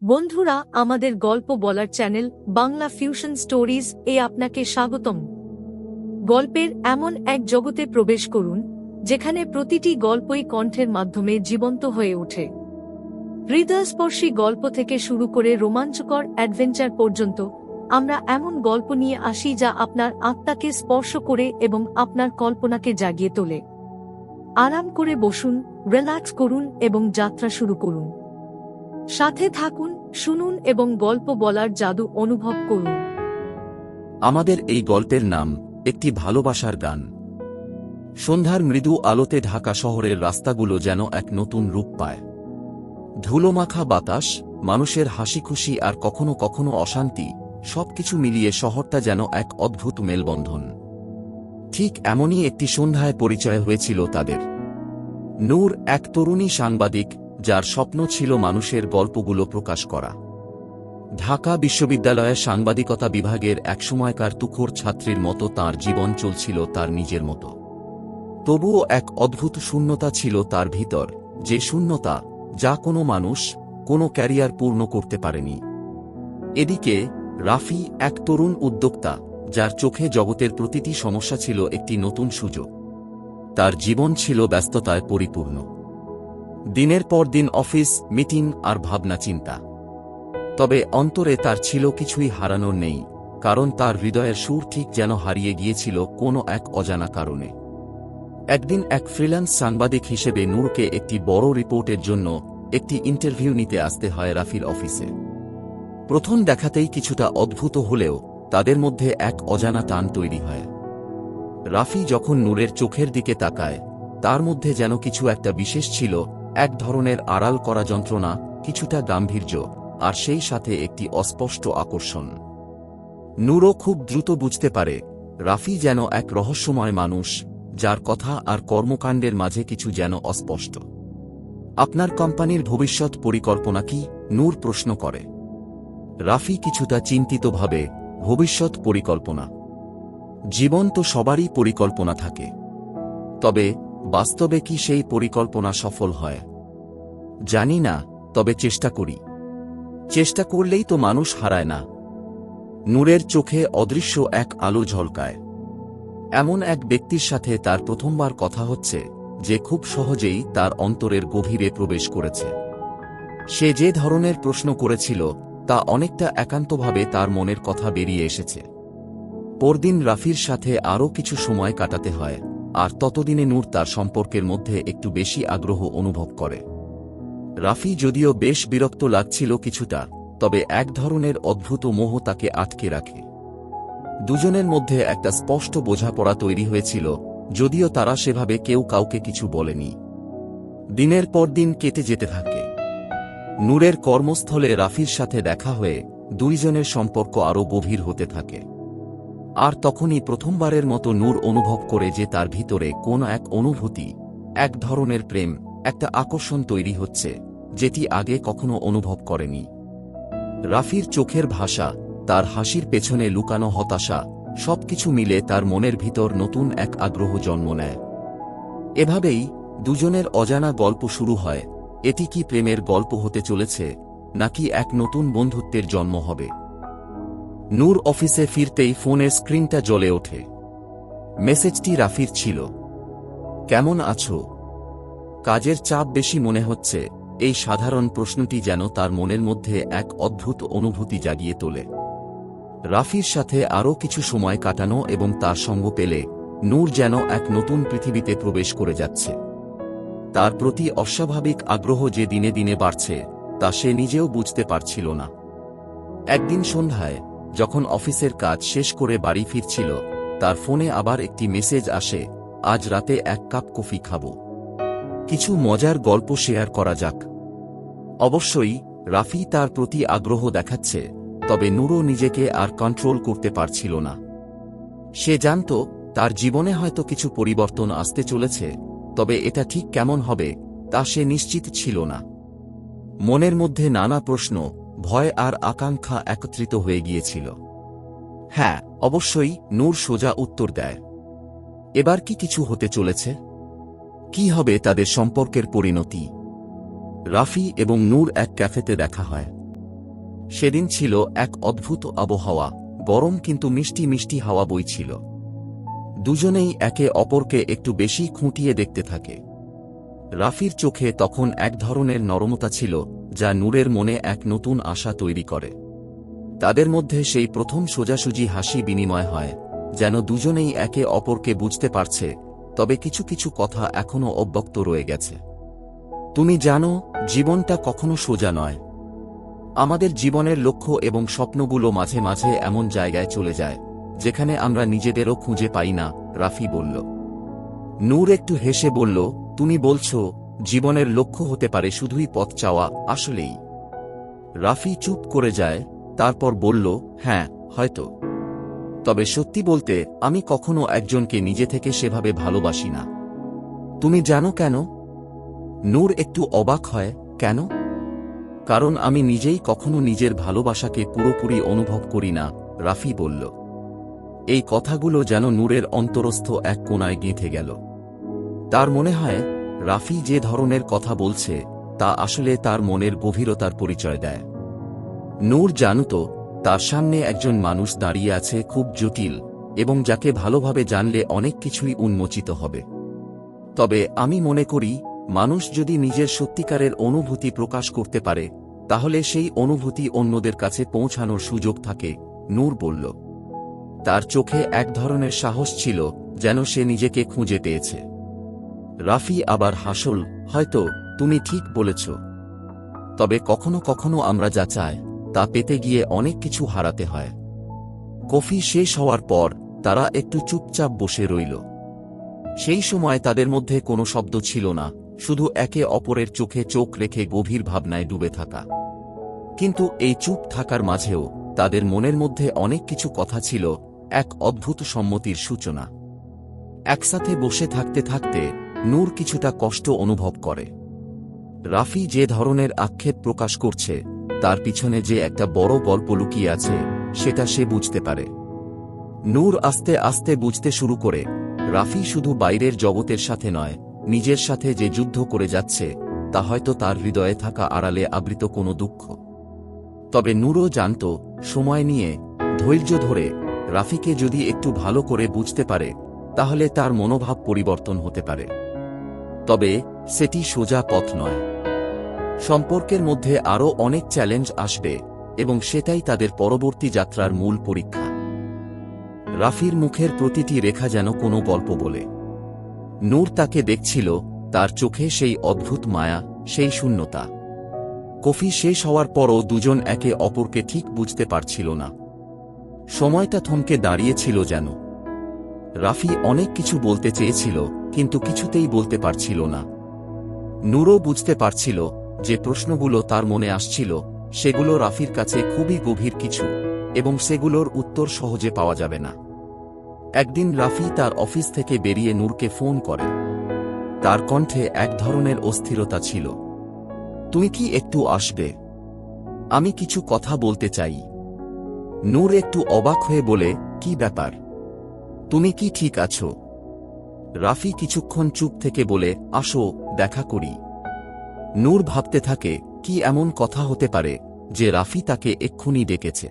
বন্ধুরা, আমাদের গল্প বলার চ্যানেল বাংলা ফিউশন স্টোরিজ এ আপনাকে স্বাগতম। গল্পের এমন এক জগতে প্রবেশ করুন যেখানে প্রতিটি গল্পই কণ্ঠের মাধ্যমে জীবন্ত হয়ে ওঠে। হৃদয়স্পর্শী গল্প থেকে শুরু করে রোমাঞ্চকর অ্যাডভেঞ্চার পর্যন্ত আমরা এমন গল্প নিয়ে আসি যা আপনার আত্মাকে স্পর্শ করে এবং আপনার কল্পনাকে জাগিয়ে তোলে। আরাম করে বসুন, রিল্যাক্স করুন এবং যাত্রা শুরু করুন। সাথে থাকুন, শুনুন এবং গল্প বলার জাদু অনুভব করুন। আমাদের এই গল্পের নাম একটি ভালোবাসার গান। সন্ধ্যার মৃদু আলোতে ঢাকা শহরের রাস্তাগুলো যেন এক নতুন রূপ পায়। ধুলোমাখা বাতাস, মানুষের হাসিখুশি আর কখনো কখনো অশান্তি, সবকিছু মিলিয়ে শহরটা যেন এক অদ্ভুত মেলবন্ধন। ঠিক এমনই একটি সন্ধ্যায় পরিচয় হয়েছিল তাদের। নূর এক তরুণী সাংবাদিক, যার স্বপ্ন ছিল মানুষের গল্পগুলো প্রকাশ করা। ঢাকা বিশ্ববিদ্যালয়ের সাংবাদিকতা বিভাগের একসময়কার তুখোড় ছাত্রীর মতো তার জীবন চলছিল তার নিজের মতো। তবুও এক অদ্ভুত শূন্যতা ছিল তার ভিতর, যে শূন্যতা যা কোনো মানুষ, কোনো ক্যারিয়ার পূর্ণ করতে পারেনি। এদিকে রাফি এক তরুণ উদ্যোক্তা, যার চোখে জগতের প্রতিটি সমস্যা ছিল একটি নতুন সুযোগ। তার জীবন ছিল ব্যস্ততায় পরিপূর্ণ। দিনের পর দিন অফিস, মিটিং আর ভাবনা চিন্তা। তবে অন্তরে তার ছিল কিছুই হারানোর নেই, কারণ তার হৃদয়ের সুর ঠিক যেন হারিয়ে গিয়েছিল কোনো এক অজানা কারণে। একদিন এক ফ্রিল্যান্স সাংবাদিক হিসেবে নূরকে একটি বড় রিপোর্টের জন্য একটি ইন্টারভিউ নিতে আসতে হয় রাফির অফিসে। প্রথম দেখাতেই কিছুটা অদ্ভুত হলেও তাদের মধ্যে এক অজানা টান তৈরি হয়। রাফি যখন নূরের চোখের দিকে তাকায়, তার মধ্যে যেন কিছু একটা বিশেষ ছিল, এক ধরনের আড়াল করা যন্ত্রণা, কিছুটা গাম্ভীর্য, আর সেই সাথে একটি অস্পষ্ট আকর্ষণ। নূরও খুব দ্রুত বুঝতে পারে রাফি যেন এক রহস্যময় মানুষ, যার কথা আর কর্মকাণ্ডের মাঝে কিছু যেন অস্পষ্ট। আপনার কোম্পানির ভবিষ্যৎ পরিকল্পনা কি? নূর প্রশ্ন করে। রাফি কিছুটা চিন্তিতভাবে, ভবিষ্যৎ পরিকল্পনা? জীবন তো সবারই পরিকল্পনা থাকে, তবে বাস্তবে কি সেই পরিকল্পনা সফল হয়? জানি না, তবে চেষ্টা করি। চেষ্টা করলেই তো মানুষ হারায় না। নূরের চোখে অদৃশ্য এক আলো ঝলকায়। এমন এক ব্যক্তির সাথে তার প্রথমবার কথা হচ্ছে, যে খুব সহজেই তার অন্তরের গভীরে প্রবেশ করেছে। সে যে ধরনের প্রশ্ন করেছিল তা অনেকটা একান্তভাবে তার মনের কথা বেরিয়ে এসেছে। পরদিন রাফির সাথে আরও কিছু সময় কাটাতে হয়, আর ততদিনে নূর তার সম্পর্কের মধ্যে একটু বেশি আগ্রহ অনুভব করে। রাফি যদিও বেশ বিরক্ত লাগছিল কিছুটা, তবে এক ধরনের অদ্ভুত মোহ তাকে আটকে রাখে। দুজনের মধ্যে একটা স্পষ্ট বোঝাপড়া তৈরি হয়েছিল, যদিও তারা সেভাবে কেউ কাউকে কিছু বলেনি। দিনের পর দিন কেটে যেতে থাকে। নূরের কর্মস্থলে রাফির সাথে দেখা হয়ে দুইজনের সম্পর্ক আরও গভীর হতে থাকে। আর তখনই প্রথমবারের মতো নূর অনুভব করে যে তার ভিতরে কোন এক অনুভূতি, এক ধরনের প্রেম, একটা আকর্ষণ তৈরি হচ্ছে, যেটি আগে কখনো অনুভব করেনি। রাফির চোখের ভাষা, তার হাসির পেছনে লুকানো হতাশা, সবকিছু মিলে তার মনের ভিতর নতুন এক আগ্রহ জন্ম নেয়। এভাবেই দুজনের অজানা গল্প শুরু হয়। এটি কি প্রেমের গল্প হতে চলেছে, নাকি এক নতুন বন্ধুত্বের জন্ম হবে? নূর অফিসে ফিরতেই ফোনের স্ক্রিনটা জ্বলে ওঠে। মেসেজটি রাফির ছিল। কেমন আছো? কাজের চাপ বেশি মনে হচ্ছে? এই সাধারণ প্রশ্নটি যেন তার মনের মধ্যে এক অদ্ভুত অনুভূতি জাগিয়ে তোলে। রাফির সাথে আরও কিছু সময় কাটানো এবং তার সঙ্গ পেলে নূর যেন এক নতুন পৃথিবীতে প্রবেশ করে যাচ্ছে। তার প্রতি অস্বাভাবিক আগ্রহ যে দিনে দিনে বাড়ছে, তা সে নিজেও বুঝতে পারছিল না। একদিন সন্ধ্যায় যখন অফিসের কাজ শেষ করে বাড়ি ফিরছিল, তার ফোনে আবার একটি মেসেজ আসে, আজ রাতে এক কাপ কফি খাবো, কিছু মজার গল্প শেয়ার করা যাক। অবশ্যই রাফি তার প্রতি আগ্রহ দেখাচ্ছে, তবে নূরও নিজেকে আর কন্ট্রোল করতে পারছিল না। সে জানত তার জীবনে হয়তো কিছু পরিবর্তন আসতে চলেছে, তবে এটা ঠিক কেমন হবে তা সে নিশ্চিত ছিল না। মনের মধ্যে নানা প্রশ্ন, ভয় আর আকাঙ্ক্ষা একত্রিত হয়ে গিয়েছিল। হ্যাঁ, অবশ্যই, নূর সোজা উত্তর দেয়। এবার কি কিছু হতে চলেছে? কি হবে তাদের সম্পর্কের পরিণতি? রাফি এবং নূর এক ক্যাফেতে দেখা হয়। সেদিন ছিল এক অদ্ভুত আবহাওয়া, গরম কিন্তু মিষ্টি মিষ্টি হাওয়া বইছিল। দুজনেই একে অপরকে একটু বেশি খুঁটিয়ে দেখতে থাকে। রাফির চোখে তখন এক ধরনের নরমতা ছিল, যা নূরের মনে এক নতুন আশা তৈরি করে। তাদের মধ্যে সেই প্রথম সোজাসুজি হাসি বিনিময় হয়, যেন দুজনেই একে অপরকে বুঝতে পারছে, তবে কিছু কিছু কথা এখনও অব্যক্ত রয়ে গেছে। তুমি জানো, জীবনটা কখনো সোজা নয়। আমাদের জীবনের লক্ষ্য এবং স্বপ্নগুলো মাঝে মাঝে এমন জায়গায় চলে যায়, যেখানে আমরা নিজেদেরও খুঁজে পাই না, রাফি বলল। নূর একটু হেসে বলল, তুমি বলছো, জীবনের লক্ষ্য হতে পারে শুধুই পথ চাওয়া? আসলেই? রাফি চুপ করে যায়, তারপর বলল, হ্যাঁ, হয়তো। তবে সত্যি বলতে, আমি কখনো একজনকে নিজে থেকে সেভাবে ভালোবাসি না। তুমি জানো কেন? নূর একটু অবাক হয়, কেন? কারণ আমি নিজেই কখনো নিজের ভালোবাসাকে পুরোপুরি অনুভব করি না, রাফি বলল। এই কথাগুলো যেন নূরের অন্তরস্থ এক কোণায় গেঁথে গেল। তার মনে হয়, রাফি যে ধরনের কথা বলছে তা আসলে তার মনের গভীরতার পরিচয় দেয়। নূর জানত, তার সামনে একজন মানুষ দাঁড়িয়ে আছে খুব জটিল, এবং যাকে ভালোভাবে জানলে অনেক কিছুই উন্মোচিত হবে। তবে আমি মনে করি, মানুষ যদি নিজের সত্যিকারের অনুভূতি প্রকাশ করতে পারে, তাহলে সেই অনুভূতি অন্যদের কাছে পৌঁছানোর সুযোগ থাকে, নূর বলল। তার চোখে এক ধরনের সাহস ছিল, যেন সে নিজেকে খুঁজে পেয়েছে। রাফি আবার হাসল, হয়তো, তুমি ঠিক বলেছ। তবে কখনো কখনো আমরা যা চাই তা পেতে গিয়ে অনেক কিছু হারাতে হয়। কফি শেষ হওয়ার পর তারা একটু চুপচাপ বসে রইল। সেই সময় তাদের মধ্যে কোনো শব্দ ছিল না, শুধু একে অপরের চোখে চোখ রেখে গভীর ভাবনায় ডুবে থাকা। কিন্তু এই চুপ থাকার মাঝেও তাদের মনের মধ্যে অনেক কিছু কথা ছিল, এক অদ্ভুত সম্মতির সূচনা। একসাথে বসে থাকতে থাকতে নূর কিছুটা কষ্ট অনুভব করে। রাফি যে ধরনের আক্ষেপ প্রকাশ করছে, তার পিছনে যে একটা বড় গল্প লুকিয়ে আছে, সেটা সে বুঝতে পারে। নূর আস্তে আস্তে বুঝতে শুরু করে, রাফি শুধু বাইরের জগতের সাথে নয়, নিজের সাথে যে যুদ্ধ করে যাচ্ছে, তা হয়তো তার হৃদয়ে থাকা আড়ালে আবৃত কোনো দুঃখ। তবে নূরও জানত, সময় নিয়ে, ধৈর্য ধরে রাফিকে যদি একটু ভালো করে বুঝতে পারে, তাহলে তার মনোভাব পরিবর্তন হতে পারে। তবে সেটি সোজা পথ নয়। সম্পর্কের মধ্যে আরও অনেক চ্যালেঞ্জ আসবে, এবং সেটাই তাদের পরবর্তী যাত্রার মূল পরীক্ষা। রাফির মুখের প্রতিটি রেখা যেন কোনো গল্প বলে। নূর তাকে দেখছিল, তার চোখে সেই অদ্ভুত মায়া, সেই শূন্যতা। কফি শেষ হওয়ার পরও দুজন একে অপরকে ঠিক বুঝতে পারছিল না। সময়টা থমকে দাঁড়িয়েছিল যেন। রাফি অনেক কিছু বলতে চেয়েছিল, কিন্তু কিছুতেই বলতে পারছিল না। নূরও বুঝতে পারছিল, যে প্রশ্নগুলো তার মনে আসছিল, সেগুলো রাফির কাছে খুবই গভীর কিছু, এবং সেগুলোর উত্তর সহজে পাওয়া যাবে না। একদিন রাফি তার অফিস থেকে বেরিয়ে নূরকে ফোন করে। তার কণ্ঠে এক ধরনের অস্থিরতা ছিল। তুমি কি একটু আসবে? আমি কিছু কথা বলতে চাই। নূর একটু অবাক হয়ে বলে, কি ব্যাপার? তুমি কি ঠিক আছো? রাফি কিছুক্ষণ চুপ থেকে বলে, আসো, দেখা করি। নূর ভাবতে থাকে, কি এমন কথা হতে পারে যে রাফি তাকে এক্ষুনি ডেকেছে।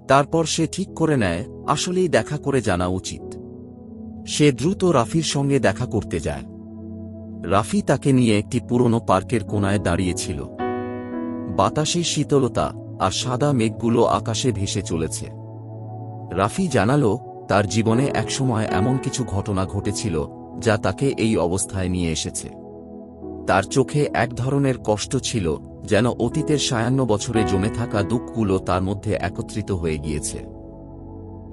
তারপর সে ঠিক করে নেয়, আসলেই দেখা করে জানা উচিত। সে দ্রুত রাফির সঙ্গে দেখা করতে যায়। রাফি তাকে নিয়ে একটি পুরনো পার্কের কোণায় দাঁড়িয়েছিল। বাতাসের শীতলতা আর সাদা মেঘগুলো আকাশে ভেসে চলেছে। রাফি জানালো, তার জীবনে একসময় এমন কিছু ঘটনা ঘটেছিল, যা তাকে এই অবস্থায় নিয়ে এসেছে। তার চোখে এক ধরনের কষ্ট ছিল, যেন অতীতের ৫৬ বছরে জমে থাকা দুঃখগুলো তার মধ্যে একত্রিত হয়ে গিয়েছে।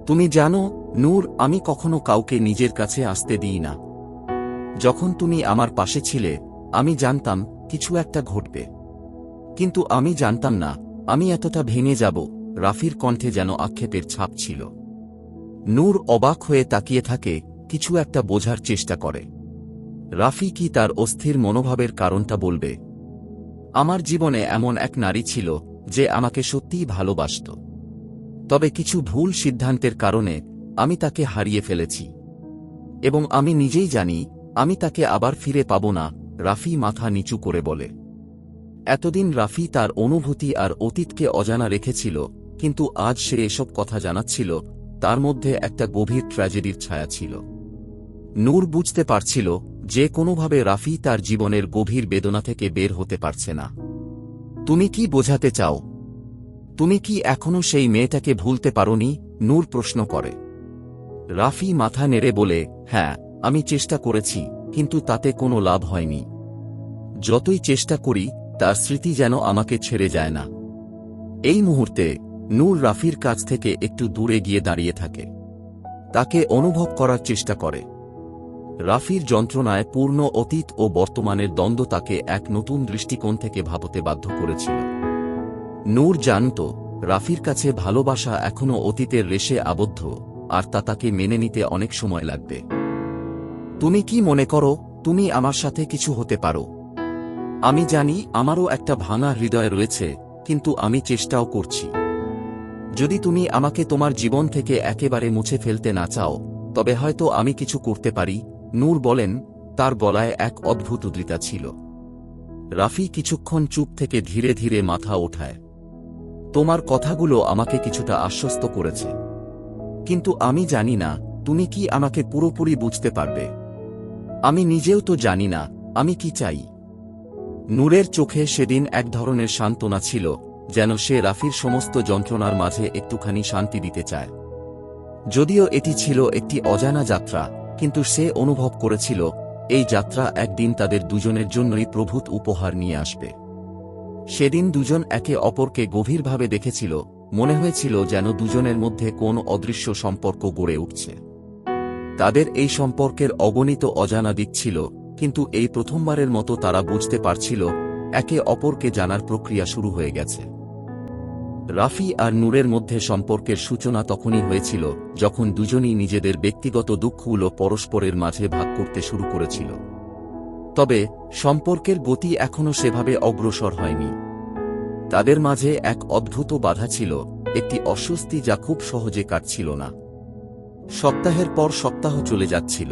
তুমি জানো, নূর, আমি কখনো কাউকে নিজের কাছে আসতে দিই না। যখন তুমি আমার পাশে ছিলে, আমি জানতাম কিছু একটা ঘটবে। কিন্তু আমি জানতাম না আমি এতটা ভেঙে যাব। রাফির কণ্ঠে যেন আক্ষেপের ছাপ ছিল। নূর অবাক হয়ে তাকিয়ে থাকে, কিছু একটা বোঝার চেষ্টা করে। রাফি কি তার অস্থির মনোভাবের কারণটা বলবে? আমার জীবনে এমন এক নারী ছিল, যে আমাকে সত্যিই ভালোবাসত। তবে কিছু ভুল সিদ্ধান্তের কারণে আমি তাকে হারিয়ে ফেলেছি। এবং আমি নিজেই জানি, আমি তাকে আবার ফিরে পাব না। রাফি মাথা নিচু করে বলে। এতদিন রাফি তার অনুভূতি আর অতীতকে অজানা রেখেছিল, কিন্তু আজ সে এসব কথা জানাচ্ছিল। তার মধ্যে একটা গভীর ট্র্যাজেডির ছায়া ছিল। নূর বুঝতে পারছিল যে কোনোভাবে রাফি তার জীবনের গভীর বেদনা থেকে বের হতে পারছে না। তুমি কি বোঝাতে চাও? তুমি কি এখনো সেই মেয়েটাকে ভুলতে পারোনি? নূর প্রশ্ন করে। রাফি মাথা নেড়ে বলে, হ্যাঁ, আমি চেষ্টা করেছি, কিন্তু তাতে কোনো লাভ হয়নি। যতই চেষ্টা করি, তার স্মৃতি যেন আমাকে ছেড়ে যায় না। এই মুহূর্তে নূর রাফির কাছ থেকে একটু দূরে গিয়ে দাঁড়িয়ে থাকে। তাকে অনুভব করার চেষ্টা করে। রাফির যন্ত্রণায় পূর্ণ অতীত ও বর্তমানের দ্বন্দ্ব তাকে এক নতুন দৃষ্টিকোণ থেকে ভাবতে বাধ্য করেছিল। নূর জানত রাফির কাছে ভালোবাসা এখনও অতীতের রেশে আবদ্ধ, আর তা তাকে মেনে নিতে অনেক সময় লাগবে। তুমি কি মনে করো তুমি আমার সাথে কিছু হতে পারো? আমি জানি আমারও একটা ভাঙা হৃদয় রয়েছে, কিন্তু আমি চেষ্টাও করছি। যদি তুমি আমাকে তোমার জীবন থেকে একেবারে মুছে ফেলতে না চাও, তবে হয়তো আমি কিছু করতে পারি। নূর বলেন, তার গলায় এক অদ্ভুত উদ্রিতা ছিল। রাফি কিছুক্ষণ চুপ থেকে ধীরে ধীরে মাথা ওঠায়। তোমার কথাগুলো আমাকে কিছুটা আশ্বস্ত করেছে, কিন্তু আমি জানি না তুমি কি আমাকে পুরোপুরি বুঝতে পারবে। আমি নিজেও তো জানি না আমি কি চাই। নূরের চোখে সেদিন এক ধরনের সান্ত্বনা ছিল, যেন সে রাফির সমস্ত যন্ত্রণার মাঝে একটুখানি শান্তি দিতে চায়। যদিও এটি ছিল একটি অজানা যাত্রা, কিন্তু সে অনুভব করেছিল এই যাত্রা একদিন তাদের দুজনের জন্যই প্রভূত উপহার নিয়ে আসবে। সেদিন দুজন একে অপরকে গভীরভাবে দেখেছিল, মনে হয়েছিল যেন দুজনের মধ্যে কোন অদৃশ্য সম্পর্ক গড়ে উঠছে। তাদের এই সম্পর্কের অগণিত অজানা দিক ছিল, কিন্তু এই প্রথমবারের মতো তারা বুঝতে পারছিল একে অপরকে জানার প্রক্রিয়া শুরু হয়ে গেছে। রাফি আর নূরের মধ্যে সম্পর্কের সূচনা তখনই হয়েছিল যখন দুজনই নিজেদের ব্যক্তিগত দুঃখগুলো পরস্পরের মাঝে ভাগ করতে শুরু করেছিল। তবে সম্পর্কের গতি এখনও সেভাবে অগ্রসর হয়নি। তাদের মাঝে এক অদ্ভুত বাধা ছিল, একটি অস্বস্তি যা খুব সহজে কাটছিল না। সপ্তাহের পর সপ্তাহ চলে যাচ্ছিল।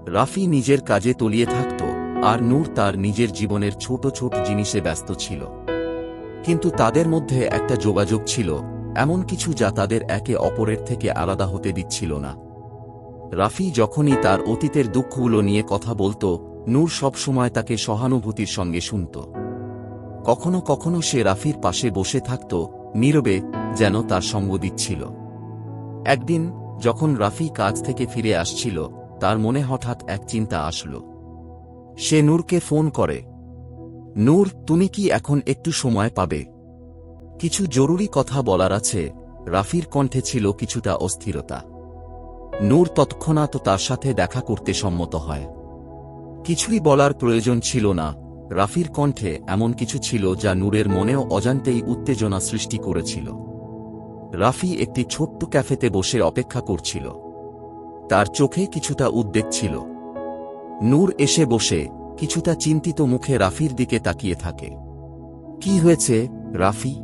রাফি নিজের কাজে তলিয়ে থাকত, আর নূর তার নিজের জীবনের ছোট ছোট জিনিসে ব্যস্ত ছিল। কিন্তু তাদের মধ্যে একটা যোগাযোগ ছিল, এমন কিছু যা তাদের একে অপরের থেকে আলাদা হতে দিচ্ছিল না। রাফি যখনই তার অতীতের দুঃখগুলো নিয়ে কথা বলত, নূর সবসময় তাকে সহানুভূতির সঙ্গে শুনত। কখনো কখনো সে রাফির পাশে বসে থাকত, নীরবে, যেন তার সঙ্গ দিচ্ছিল। একদিন যখন রাফি কাজ থেকে ফিরে আসছিল, তার মনে হঠাৎ এক চিন্তা আসল। সে নূরকে ফোন করে। নূর, তুমি কি এখন একটু সময় পাবে? কিছু জরুরি কথা বলার আছে। রাফির কণ্ঠে ছিল কিছুটা অস্থিরতা। নূর তৎক্ষণাৎ তার সাথে দেখা করতে সম্মত হয়। কিছুই বলার প্রয়োজন ছিল না। রাফির কণ্ঠে এমন কিছু ছিল যা নূরের মনেও অজান্তেই উত্তেজনা সৃষ্টি করেছিল। রাফি একটি ছোট্ট ক্যাফেতে বসে অপেক্ষা করছিল। তার চোখে কিছুটা উদ্বেগ ছিল। নূর এসে বসে কিছুটা চিন্তিত মুখে রাফির দিকে তাকিয়ে থাকে। কি হয়েছে রাফি?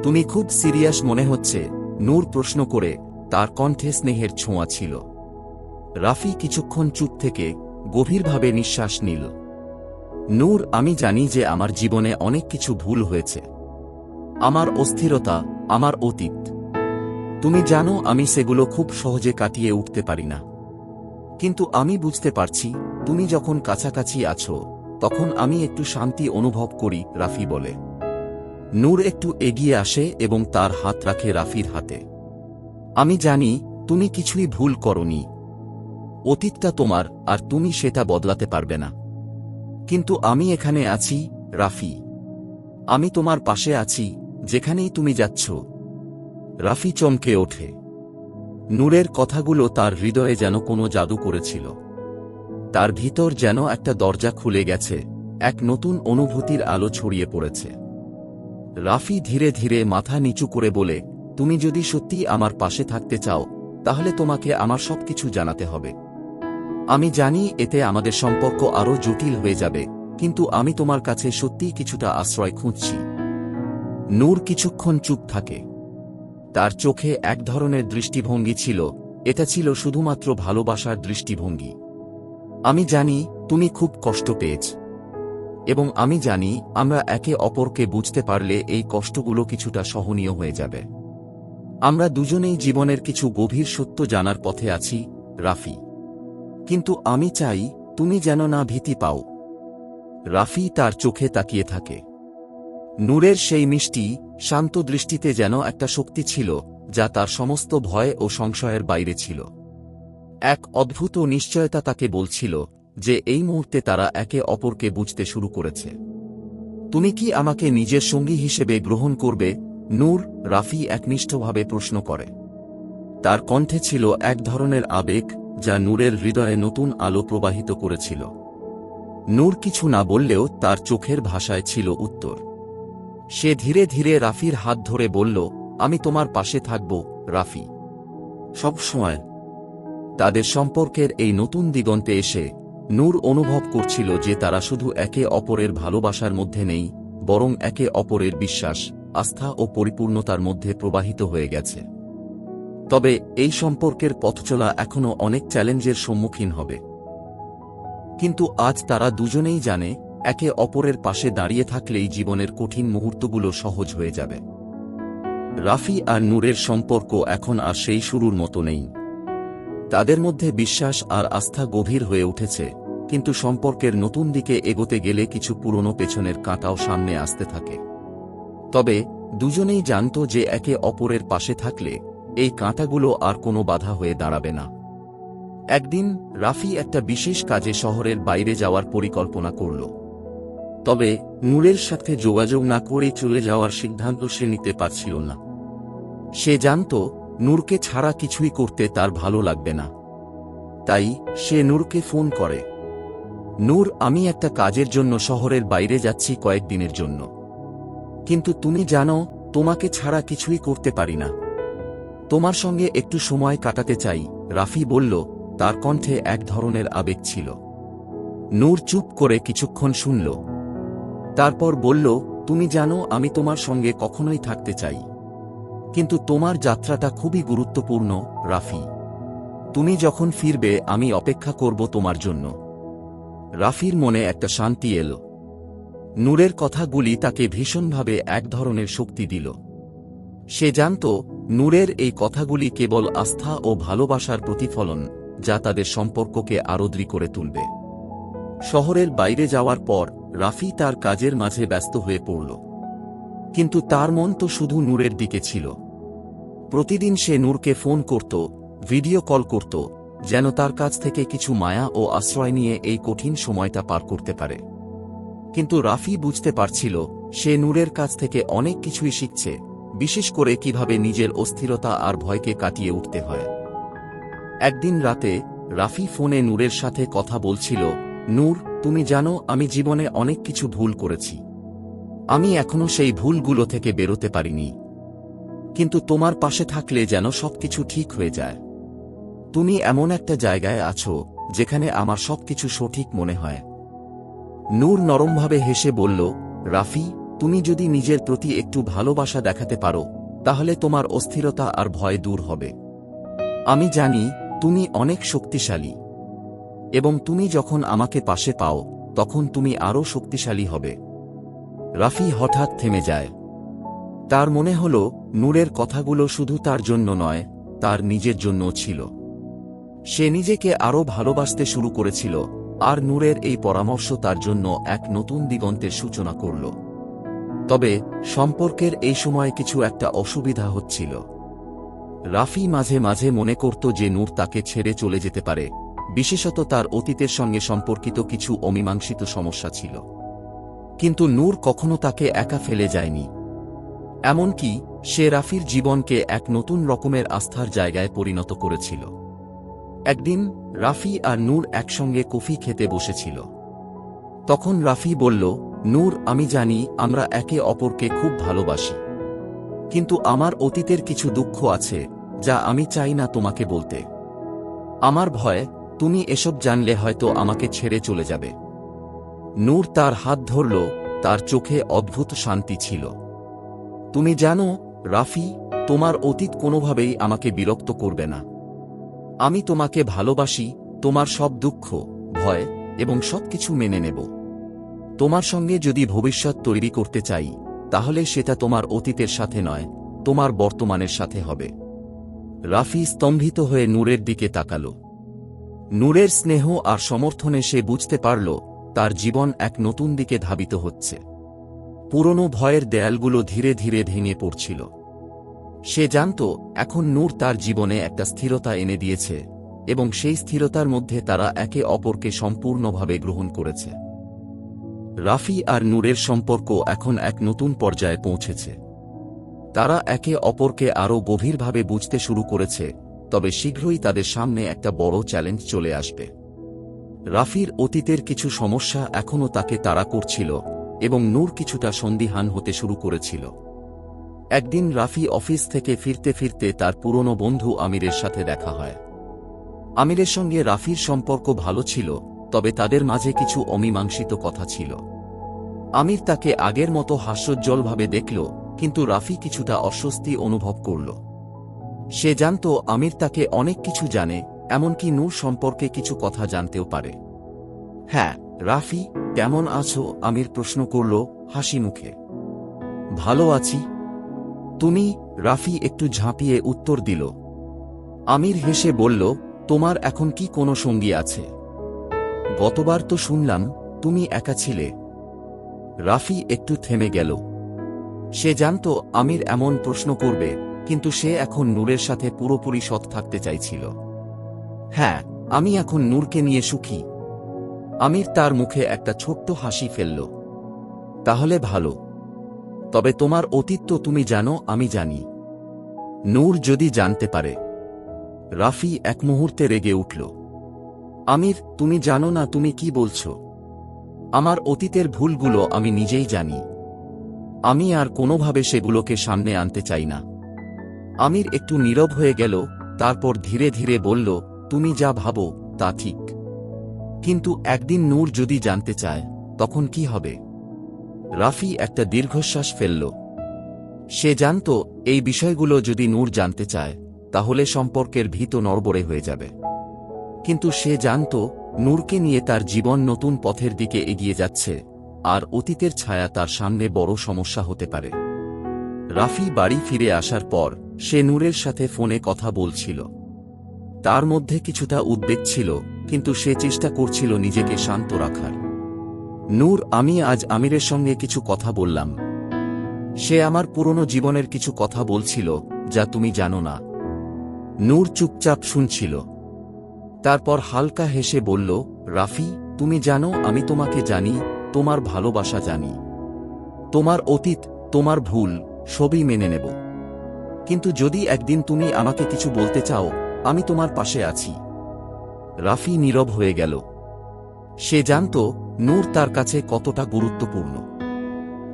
তুমি খুব সিরিয়াস মনে হচ্ছে, নূর প্রশ্ন করে। তার কণ্ঠে স্নেহের ছোঁয়া ছিল। রাফি কিছুক্ষণ চুপ থেকে গভীরভাবে নিঃশ্বাস নিল। নূর, আমি জানি যে আমার জীবনে অনেক কিছু ভুল হয়েছে। আমার অস্থিরতা, আমার অতীত। তুমি জানো আমি সেগুলো খুব সহজে কাটিয়ে উঠতে পারি না। কিন্তু আমি বুঝতে পারছি তুমি যখন কাছাকাছি আছো, তখন আমি একটু শান্তি অনুভব করি, রাফি বলে। নূর একটু এগিয়ে আসে এবং তার হাত রাখে রাফির হাতে। আমি জানি তুমি কিছুই ভুল করনি। অতীতটা তোমার, আর তুমি সেটা বদলাতে পারবে না। কিন্তু আমি এখানে আছি, রাফি। আমি তোমার পাশে আছি, যেখানেই তুমি যাচ্ছ। রাফি চমকে ওঠে। নূরের কথাগুলো তার হৃদয়ে যেন কোনো জাদু করেছিল। তার ভিতর যেন একটা দরজা খুলে গেছে, এক নতুন অনুভূতির আলো ছড়িয়ে পড়েছে। রাফি ধীরে ধীরে মাথা নিচু করে বলে, তুমি যদি সত্যি আমার পাশে থাকতে চাও, তাহলে তোমাকে আমার সবকিছু জানাতে হবে। আমি জানি এতে আমাদের সম্পর্ক আরও জটিল হয়ে যাবে, কিন্তু আমি তোমার কাছে সত্যিই কিছুটা আশ্রয় খুঁজছি। নূর কিছুক্ষণ চুপ থাকে। তার চোখে এক ধরনের দৃষ্টিভঙ্গি ছিল, এটা ছিল শুধুমাত্র ভালোবাসার দৃষ্টিভঙ্গি। আমি জানি তুমি খুব কষ্ট পেয়েছ। এবং আমি জানি আমরা একে অপরকে বুঝতে পারলে এই কষ্টগুলো কিছুটা সহনীয় হয়ে যাবে। আমরা দুজনেই জীবনের কিছু গভীর সত্য জানার পথে আছি, রাফি। কিন্তু আমি চাই তুমি যেন না ভীতি পাও। রাফি তার চোখে তাকিয়ে থাকে। নূরের সেই মিষ্টি, শান্ত দৃষ্টিতে যেন একটা শক্তি ছিল যা তার সমস্ত ভয় ও সংশয়ের বাইরে ছিল। এক অদ্ভুত নিশ্চয়তা তাকে বলছিল যে এই মুহূর্তে তারা একে অপরকে বুঝতে শুরু করেছে। তুমি কি আমাকে নিজের সঙ্গী হিসেবে গ্রহণ করবে, নূর? রাফি একনিষ্ঠভাবে প্রশ্ন করে। তার কণ্ঠে ছিল এক ধরনের আবেগ যা নূরের হৃদয়ে নতুন আলো প্রবাহিত করেছিল। নূর কিছু না বললেও তার চোখের ভাষায় ছিল উত্তর। সে ধীরে ধীরে রাফির হাত ধরে বলল, আমি তোমার পাশে থাকব, রাফি, সবসময়। তাদের সম্পর্কের এই নতুন দিগন্তে এসে নূর অনুভব করছিল যে তারা শুধু একে অপরের ভালোবাসার মধ্যে নেই, বরং একে অপরের বিশ্বাস, আস্থা ও পরিপূর্ণতার মধ্যে প্রবাহিত হয়ে গেছে। তবে এই সম্পর্কের পথচলা এখনও অনেক চ্যালেঞ্জের সম্মুখীন হবে। কিন্তু আজ তারা দুজনেই জানে একে অপরের পাশে দাঁড়িয়ে থাকলেই জীবনের কঠিন মুহূর্তগুলো সহজ হয়ে যাবে। রাফি আর নূরের সম্পর্ক এখন আর সেই শুরুর মতো নেই। তাদের মধ্যে বিশ্বাস আর আস্থা গভীর হয়ে উঠেছে, কিন্তু সম্পর্কের নতুন দিকে এগোতে গেলে কিছু পুরনো পেছনের কাঁটাও সামনে আসতে থাকে। তবে দুজনেই জানত যে একে অপরের পাশে থাকলে এই কাঁটাগুলো আর কোনো বাধা হয়ে দাঁড়াবে না। একদিন রাফি একটা বিশেষ কাজে শহরের বাইরে যাওয়ার পরিকল্পনা করল। তবে নূরের সাথে যোগাযোগ না করে চলে যাওয়ার সিদ্ধান্ত সে নিতে পারছিল না। সে জানত নূরকে ছাড়া কিছুই করতে তার ভালো লাগবে না। তাই সে নূরকে ফোন করে। নূর, আমি একটা কাজের জন্য শহরের বাইরে যাচ্ছি কয়েকদিনের জন্য, কিন্তু তুমি জানো তোমাকে ছাড়া কিছুই করতে পারি না। তোমার সঙ্গে একটু সময় কাটাতে চাই, রাফি বলল। তার কণ্ঠে এক ধরনের আবেগ ছিল। নূর চুপ করে কিছুক্ষণ শুনল। তারপর বলল, তুমি জানো আমি তোমার সঙ্গে কখনোই থাকতে চাই, কিন্তু তোমার যাত্রাটা খুবই গুরুত্বপূর্ণ, রাফি। তুমি যখন ফিরবে আমি অপেক্ষা করব তোমার জন্য। রাফির মনে একটা শান্তি এলো। নূরের কথাগুলি তাকে ভীষণভাবে এক ধরনের শক্তি দিল। সে জানত নূরের এই কথাগুলি কেবল আস্থা ও ভালোবাসার প্রতিফলন, যা তাদের সম্পর্ককে আরো দৃঢ় করে তুলবে। শহরের বাইরে যাওয়ার পর রাফি তার কাজের মাঝে ব্যস্ত হয়ে পড়ল, কিন্তু তার মন তো শুধু নূরের দিকে ছিল। প্রতিদিন সে নূরকে ফোন করত, ভিডিও কল করত, যেন তার কাছ থেকে কিছু মায়া ও আশ্রয় নিয়ে এই কঠিন সময়টা পার করতে পারে। কিন্তু রাফি বুঝতে পারছিল সে নূরের কাছ থেকে অনেক কিছুই শিখছে, বিশেষ করে কিভাবে নিজের অস্থিরতা আর ভয়কে কাটিয়ে উঠতে হয়। একদিন রাতে রাফি ফোনে নূরের সাথে কথা বলছিল। নূর, তুমি জানো আমি জীবনে অনেক কিছু ভুল করেছি। আমি এখনো সেই ভুলগুলো থেকে বেরোতে পারিনি, কিন্তু তোমার পাশে থাকলে যেন সবকিছু ঠিক হয়ে যায়। তুমি এমন একটা জায়গায় আছো যেখানে আমার সবকিছু সঠিক মনে হয়। নূর নরমভাবে হেসে বলল, রাফি, তুমি যদি নিজের প্রতি একটু ভালোবাসা দেখাতে পারো তাহলে তোমার অস্থিরতা আর ভয় দূর হবে। আমি জানি তুমি অনেক শক্তিশালী, এবং তুমি যখন আমাকে পাশে পাও তখন তুমি আরও শক্তিশালী হবে। রাফি হঠাৎ থেমে যায়। তার মনে হল নূরের কথাগুলো শুধু তার জন্য নয়, তার নিজের জন্যও ছিল। সে নিজেকে আরও ভালোবাসতে শুরু করেছিল, আর নূরের এই পরামর্শ তার জন্য এক নতুন দিগন্তের সূচনা করল। তবে সম্পর্কের এই সময় কিছু একটা অসুবিধা হচ্ছিল। রাফি মাঝে মাঝে মনে করত যে নূর তাকে ছেড়ে চলে যেতে পারে, বিশেষত তার অতীতের সঙ্গে সম্পর্কিত কিছু অমীমাংসিত সমস্যা ছিল। কিন্তু নূর কখনো তাকে একা ফেলে যায়নি। এমনকি সে রাফির জীবনকে এক নতুন রকমের আস্থার জায়গায় পরিণত করেছিল। একদিন রাফি আর নূর একসঙ্গে কফি খেতে বসেছিল। তখন রাফি বলল, নূর, আমি জানি আমরা একে অপরকে খুব ভালোবাসি, কিন্তু আমার অতীতের কিছু দুঃখ আছে যা আমি চাই না তোমাকে বলতে। আমার ভয় তুমি এসব জানলে হয়তো আমাকে ছেড়ে চলে যাবে। নূর তার হাত ধরল, তার চোখে অদ্ভুত শান্তি ছিল। তুমি জানো রাফি, তোমার অতীত কোনোভাবেই আমাকে বিরক্ত করবে না। আমি তোমাকে ভালোবাসি, তোমার সব দুঃখ, ভয় এবং সবকিছু মেনে নেব। তোমার সঙ্গে যদি ভবিষ্যৎ তৈরি করতে চাই তাহলে সেটা তোমার অতীতের সাথে নয়, তোমার বর্তমানের সাথে হবে। রাফি স্তম্ভিত হয়ে নূরের দিকে তাকাল। নূরের স্নেহ আর সমর্থনে সে বুঝতে পারল তার জীবন এক নতুন দিকে ধাবিত হচ্ছে। পুরনো ভয়ের দেয়ালগুলো ধীরে ধীরে ভেঙে পড়ছিল। সে জানত এখন নূর তার জীবনে একটা স্থিরতা এনে দিয়েছে এবং সেই স্থিরতার মধ্যে তারা একে অপরকে সম্পূর্ণভাবে গ্রহণ করেছে। রাফি আর নূরের সম্পর্ক এখন এক নতুন পর্যায়ে পৌঁছেছে। তারা একে অপরকে আরও গভীরভাবে বুঝতে শুরু করেছে, তবে শীঘ্রই তাদের সামনে একটা বড় চ্যালেঞ্জ চলে আসবে। রাফির অতীতের কিছু সমস্যা এখনও তাকে তাড়া করছিল এবং নূর কিছুটা সন্দিহান হতে শুরু করেছিল। একদিন রাফি অফিস থেকে ফিরতে ফিরতে তার পুরনো বন্ধু আমিরের সাথে দেখা হয়। আমিরের সঙ্গে রাফির সম্পর্ক ভালো ছিল, তবে তাদের মাঝে কিছু অমীমাংসিত কথা ছিল। আমির তাকে আগের মতো হাস্যোজ্জ্বলভাবে দেখল, কিন্তু রাফি কিছুটা অস্বস্তি অনুভব করল। সে জানত আমির তাকে অনেক কিছু জানে, এমনকি নূর সম্পর্কে কিছু কথা জানতেও পারে। হ্যাঁ রাফি, কেমন আছো? আমির প্রশ্ন করল হাসি মুখে। ভালো আছি। তুমি? রাফি একটু ঝাঁপিয়ে উত্তর দিল। আমির হেসে বলল, তোমার এখন কি কোনো সঙ্গী আছে? গতবার তো শুনলাম তুমি একা ছিলে। রাফি একটু থেমে গেল। সে জানত আমির এমন প্রশ্ন করবে, কিন্তু সে এখন নূরের সাথে পুরোপুরি সৎ থাকতে চাইছিল। হ্যাঁ, আমি এখন নূরকে নিয়ে সুখী। আমির তার মুখে একটা ছোট্ট হাসি ফেলল। তাহলে ভালো। তবে তোমার অতীত তো তুমি জানো, আমি জানি। নূর যদি জানতে পারে? রাফি এক মুহূর্তে রেগে উঠল। আমির, তুমি জানো না তুমি কি বলছো? আমার অতীতের ভুলগুলো আমি নিজেই জানি। আমি আর কোনোভাবে সেগুলোকে সামনে আনতে চাই না। আমির একটু নীরব হয়ে গেল, তারপর ধীরে ধীরে বলল, তুমি যা ভাবো তা ঠিক। কিন্তু একদিন নূর যদি জানতে চায়, তখন কি হবে? রাফি একটা দীর্ঘশ্বাস ফেলল। সে জানত এই বিষয়গুলো যদি নূর জানতে চায়, তাহলে সম্পর্কের ভিত নড়বড়ে হয়ে যাবে। কিন্তু সে জানত নূরকে নিয়ে তার জীবন নতুন পথের দিকে এগিয়ে যাচ্ছে, আর অতীতের ছায়া তার সামনে বড় সমস্যা হতে পারে। রাফি বাড়ি ফিরে আসার পর সে নূরের সাথে ফোনে কথা বলছিল। তার মধ্যে কিছুটা উদ্বেগ ছিল, কিন্তু সে চেষ্টা করছিল নিজেকে শান্ত রাখার। নূর, আমি আজ আমিরের সঙ্গে কিছু কথা বললাম। সে আমার পুরনো জীবনের কিছু কথা বলছিল, যা তুমি জানো না। নূর চুপচাপ শুনছিল। তারপর হালকা হেসে বলল, রাফি, তুমি জানো আমি তোমাকে জানি, তোমার ভালোবাসা জানি। তোমার অতীত, তোমার ভুল, সবই মেনে নেব। কিন্তু যদি একদিন তুমি আমাকে কিছু বলতে চাও, আমি তোমার পাশে আছি। রাফি নীরব হয়ে গেল। সে জানত নূর তার কাছে কতটা গুরুত্বপূর্ণ।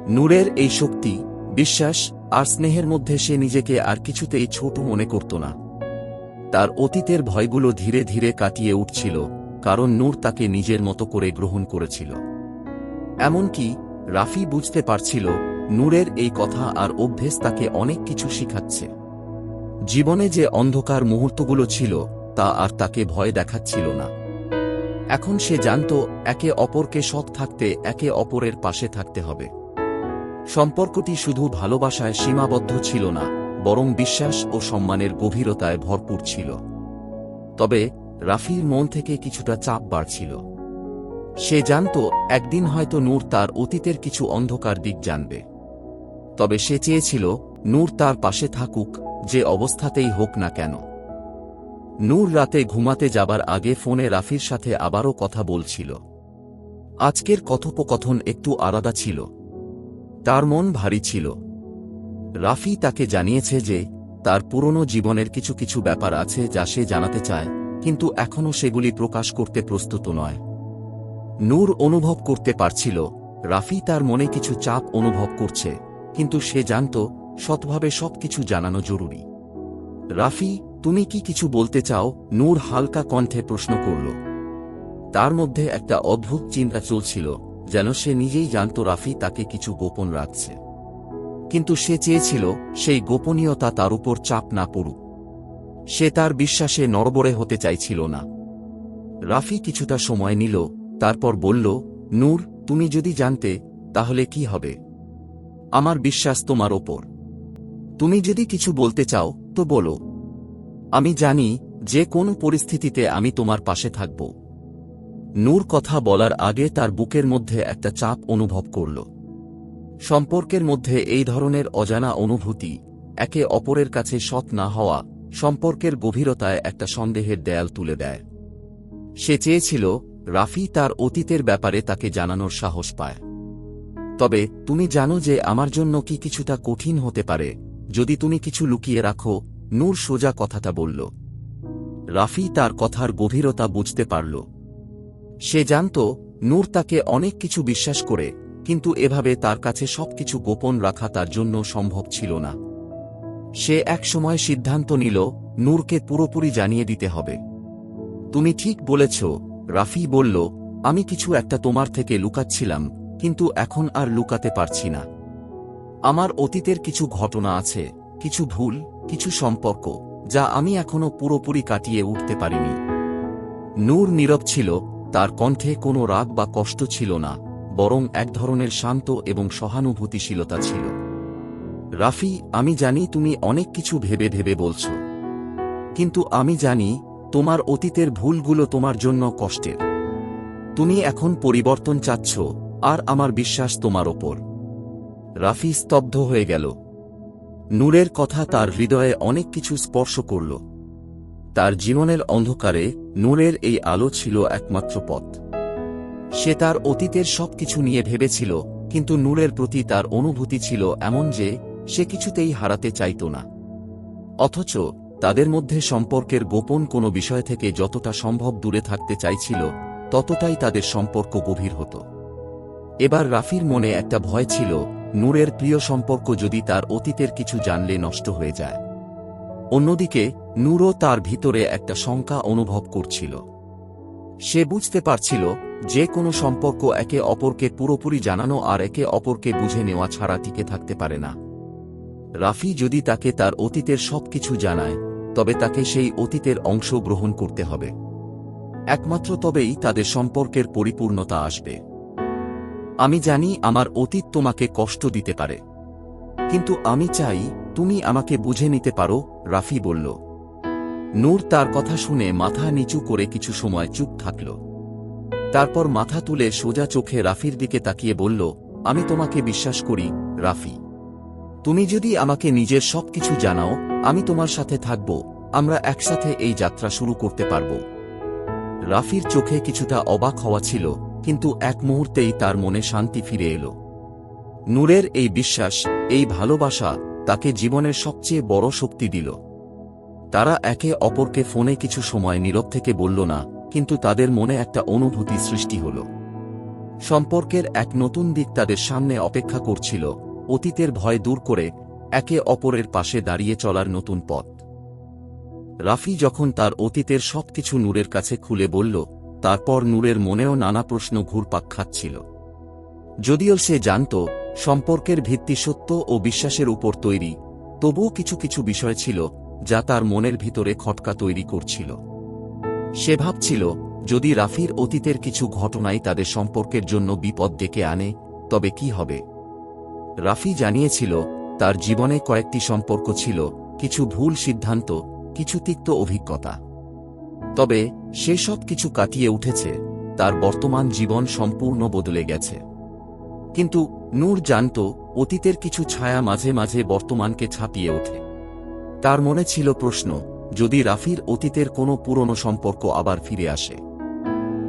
নূরের এই শক্তি, বিশ্বাস আর স্নেহের মধ্যে সে নিজেকে আর কিছুতেই ছোট মনে করত না। তার অতীতের ভয়গুলো ধীরে ধীরে কাটিয়ে উঠছিল, কারণ নূর তাকে নিজের মতো করে গ্রহণ করেছিল। এমনকি রাফি বুঝতে পারছিল নূরের এই কথা আর অভ্যেস তাকে অনেক কিছু শিখাচ্ছে। জীবনে যে অন্ধকার মুহূর্তগুলো ছিল, তা আর তাকে ভয় দেখাচ্ছিল না। এখন সে জানত একে অপরকে সৎ থাকতে, একে অপরের পাশে থাকতে হবে। সম্পর্কটি শুধু ভালোবাসায় সীমাবদ্ধ ছিল না, বরং বিশ্বাস ও সম্মানের গভীরতায় ভরপুর ছিল। তবে রাফির মন থেকে কিছুটা চাপ বাড়ছিল। সে জানত একদিন হয়তো নূর তার অতীতের কিছু অন্ধকার দিক জানবে। তবে সে চেয়েছিল নূর তার পাশে থাকুক, যে অবস্থাতেই হোক না কেন। নূর রাতে ঘুমাতে যাবার আগে ফোনে রাফির সাথে আবারও কথা বলছিল। আজকের কথোপকথন একটু আলাদা ছিল। তার মন ভারী ছিল। রাফি তাকে জানিয়েছে যে তার পুরনো জীবনের কিছু কিছু ব্যাপার আছে যা সে জানাতে চায়, কিন্তু এখনও সেগুলি প্রকাশ করতে প্রস্তুত নয়। নূর অনুভব করতে পারছিল রাফি তার মনে কিছু চাপ অনুভব করছে, কিন্তু সে জানত সৎভাবে সবকিছু জানানো জরুরি। রাফি, তুমি কি কিছু বলতে চাও? নূর হালকা কণ্ঠে প্রশ্ন করল। তার মধ্যে একটা অদ্ভুত চিন্তা চলছিল, যেন সে নিজেই জানত রাফি তাকে কিছু গোপন রাখছে। কিন্তু সে চেয়েছিল সেই গোপনীয়তা তার উপর চাপ না পড়ুক। সে তার বিশ্বাসে নড়বড়ে হতে চাইছিল না। রাফি কিছুটা সময় নিল, তারপর বলল, নূর, তুমি যদি জানতে তাহলে কি হবে? আমার বিশ্বাস তোমার ওপর। তুমি যদি কিছু বলতে চাও তো বলো। আমি জানি যে কোন পরিস্থিতিতে আমি তোমার পাশে থাকব। নূর কথা বলার আগে তার বুকের মধ্যে একটা চাপ অনুভব করল। সম্পর্কের মধ্যে এই ধরনের অজানা অনুভূতি, একে অপরের কাছে সৎ না হওয়া, সম্পর্কের গভীরতায় একটা সন্দেহের দেয়াল তুলে দেয়। সে চেয়েছিল রাফি তার অতীতের ব্যাপারে তাকে জানানোর সাহস পায়। তবে তুমি জানো যে আমার জন্য কি কিছুটা কঠিন হতে পারে যদি তুমি কিছু লুকিয়ে রাখো, নূর সোজা কথাটা বলল। রাফি তার কথার গভীরতা বুঝতে পারল। সে জানত নূর তাকে অনেক কিছু বিশ্বাস করে, কিন্তু এভাবে তার কাছে সবকিছু গোপন রাখা তার জন্য সম্ভব ছিল না। সে একসময় সিদ্ধান্ত নিল নূরকে পুরোপুরি জানিয়ে দিতে হবে। তুমি ঠিক বলেছ, রাফি বলল, আমি কিছু একটা তোমার থেকে লুকাচ্ছিলাম, কিন্তু এখন আর লুকাতে পারছি না। আমার অতীতের কিছু ঘটনা আছে, কিছু ভুল, কিছু সম্পর্ক যা আমি এখনো পুরোপুরি কাটিয়ে উঠতে পারিনি। নূর নীরব ছিল, তার কণ্ঠে কোনো রাগ বা কষ্ট ছিল না, বরং এক ধরনের শান্ত এবং সহানুভূতিশীলতা ছিল। রাফি, আমি জানি তুমি অনেক কিছু ভেবে ভেবে বলছ, কিন্তু আমি জানি তোমার অতীতের ভুলগুলো তোমার জন্য কষ্টের। তুমি এখন পরিবর্তন চাচ্ছ, আর আমার বিশ্বাস তোমার ওপর। রাফি স্তব্ধ হয়ে গেল। নূরের কথা তার হৃদয়ে অনেক কিছু স্পর্শ করল। তার জীবনের অন্ধকারে নূরের এই আলো ছিল একমাত্র পথ। সে তার অতীতের সবকিছু নিয়ে ভেবেছিল, কিন্তু নূরের প্রতি তার অনুভূতি ছিল এমন যে সে কিছুতেই হারাতে চাইত না। অথচ তাদের মধ্যে সম্পর্কের গোপন কোনো বিষয় থেকে যতটা সম্ভব দূরে থাকতে চাইছিল, ততটাই তাদের সম্পর্ক গভীর হতো। এবার রাফির মনে একটা ভয় ছিল, নূরের প্রিয় সম্পর্ক যদি তার অতীতের কিছু জানলে নষ্ট হয়ে যায়। অন্যদিকে নূরও তার ভিতরে একটা শঙ্কা অনুভব করছিল। সে বুঝতে পারছিল যে কোনো সম্পর্ক একে অপরকে পুরোপুরি জানানো আর একে অপরকে বুঝে নেওয়া ছাড়া টিকে থাকতে পারে না। রাফি যদি তাকে তার অতীতের সবকিছু জানায়, তবে তাকে সেই অতীতের অংশ গ্রহণ করতে হবে। একমাত্র তবেই তাদের সম্পর্কের পরিপূর্ণতা আসবে। আমি জানি আমার অতীত তোমাকে কষ্ট দিতে পারে, কিন্তু আমি চাই তুমি আমাকে বুঝে নিতে পারো, রাফি বলল। নূর তার কথা শুনে মাথা নিচু করে কিছু সময় চুপ থাকল। তারপর মাথা তুলে সোজা চোখে রাফির দিকে তাকিয়ে বলল, আমি তোমাকে বিশ্বাস করি, রাফি। তুমি যদি আমাকে নিজের সবকিছু জানাও, আমি তোমার সাথে থাকব, আমরা একসাথে এই যাত্রা শুরু করতে পারব। রাফির চোখে কিছুটা অবাক হওয়া ছিল, কিন্তু এক মুহূর্তেই তার মনে শান্তি ফিরে এলো। নূরের এই বিশ্বাস, এই ভালোবাসা তাকে জীবনের সবচেয়ে বড় শক্তি দিল। তারা একে অপরকে ফোনে কিছু সময় নীরব থেকে বলল না, কিন্তু তাদের মনে একটা অনুভূতি সৃষ্টি হল। সম্পর্কের এক নতুন দিক তাদের সামনে অপেক্ষা করছিল, অতীতের ভয় দূর করে একে অপরের পাশে দাঁড়িয়ে চলার নতুন পথ। রাফি যখন তার অতীতের সবকিছু নূরের কাছে খুলে বলল, তারপর নূরের মনেও নানা প্রশ্ন ঘুরপাক খাচ্ছিল। যদিও সে জানত সম্পর্কের ভিত্তি সত্য ও বিশ্বাসের উপর তৈরি, তবুও কিছু কিছু বিষয় ছিল যা তার মনের ভিতরে খটকা তৈরি করছিল। সে ভাবছিল, যদি রাফির অতীতের কিছু ঘটনাই তাদের সম্পর্কের জন্য বিপদ ডেকে আনে, তবে কি হবে। রাফি জানিয়েছিল তার জীবনে কয়েকটি সম্পর্ক ছিল, কিছু ভুল সিদ্ধান্ত, কিছু তিক্ত অভিজ্ঞতা। তবে সে সব কিছু কাটিয়ে উঠেছে, তার বর্তমান জীবন সম্পূর্ণ বদলে গেছে। কিন্তু নূর জানত অতীতের কিছু ছায়া মাঝে মাঝে বর্তমানকে ছাপিয়ে ওঠে। তার মনে ছিল প্রশ্ন, যদি রাফির অতীতের কোনো পুরনো সম্পর্ক আবার ফিরে আসে,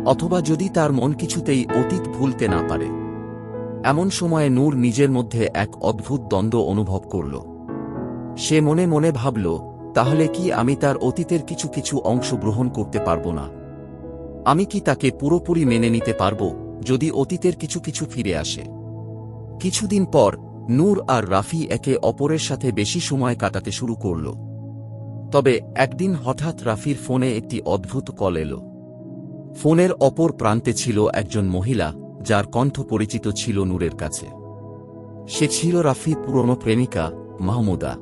অথবা যদি তার মন কিছুতেই অতীত ভুলতে না পারে। এমন সময়ে নূর নিজের মধ্যে এক অদ্ভুত দ্বন্দ্ব অনুভব করল। সে মনে মনে ভাবল, তাহলে কি আমি তার অতীতের কিছু কিছু অংশ গ্রহণ করতে পারব না? আমি কি তাকে পুরোপুরি মেনে নিতে পারব যদি অতীতের কিছু কিছু ফিরে আসে? কিছুদিন পর নূর আর রাফি একে অপরের সাথে বেশি সময় কাটাতে শুরু করল। তবে একদিন হঠাৎ রাফির ফোনে একটি অদ্ভুত কল এল। ফোনের অপর প্রান্তে ছিল একজন মহিলা, যার কণ্ঠ পরিচিত ছিল নূরের কাছে। সে ছিল রাফির পুরনো প্রেমিকা, মাহমুদা।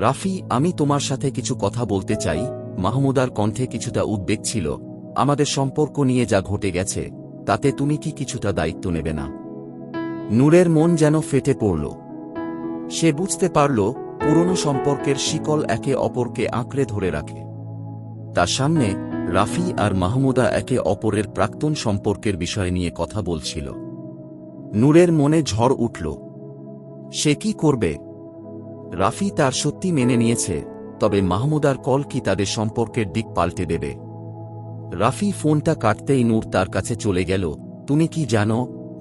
রাফি, আমি তোমার সাথে কিছু কথা বলতে চাই। মাহমুদার কণ্ঠে কিছুটা উদ্বেগ ছিল। আমাদের সম্পর্ক নিয়ে যা ঘটে গেছে, তাতে তুমি কি কিছুটা দায়িত্ব নেবে না? নূরের মন যেন ফেটে পড়ল। সে বুঝতে পারল পুরনো সম্পর্কের শিকল একে অপরকে আঁকড়ে ধরে রাখে। তার সামনে রাফি আর মাহমুদা একে অপরের প্রাক্তন সম্পর্কের বিষয় নিয়ে কথা বলছিল। নূরের মনে ঝড় উঠল। সে কি করবে? রাফি তার সত্যি মেনে নিয়েছে, তবে মাহমুদার কল কি তাদের সম্পর্কের দিক পাল্টে দেবে? রাফি ফোনটা কাটতেই নূর তার কাছে চলে গেল। তুমি কি জানো,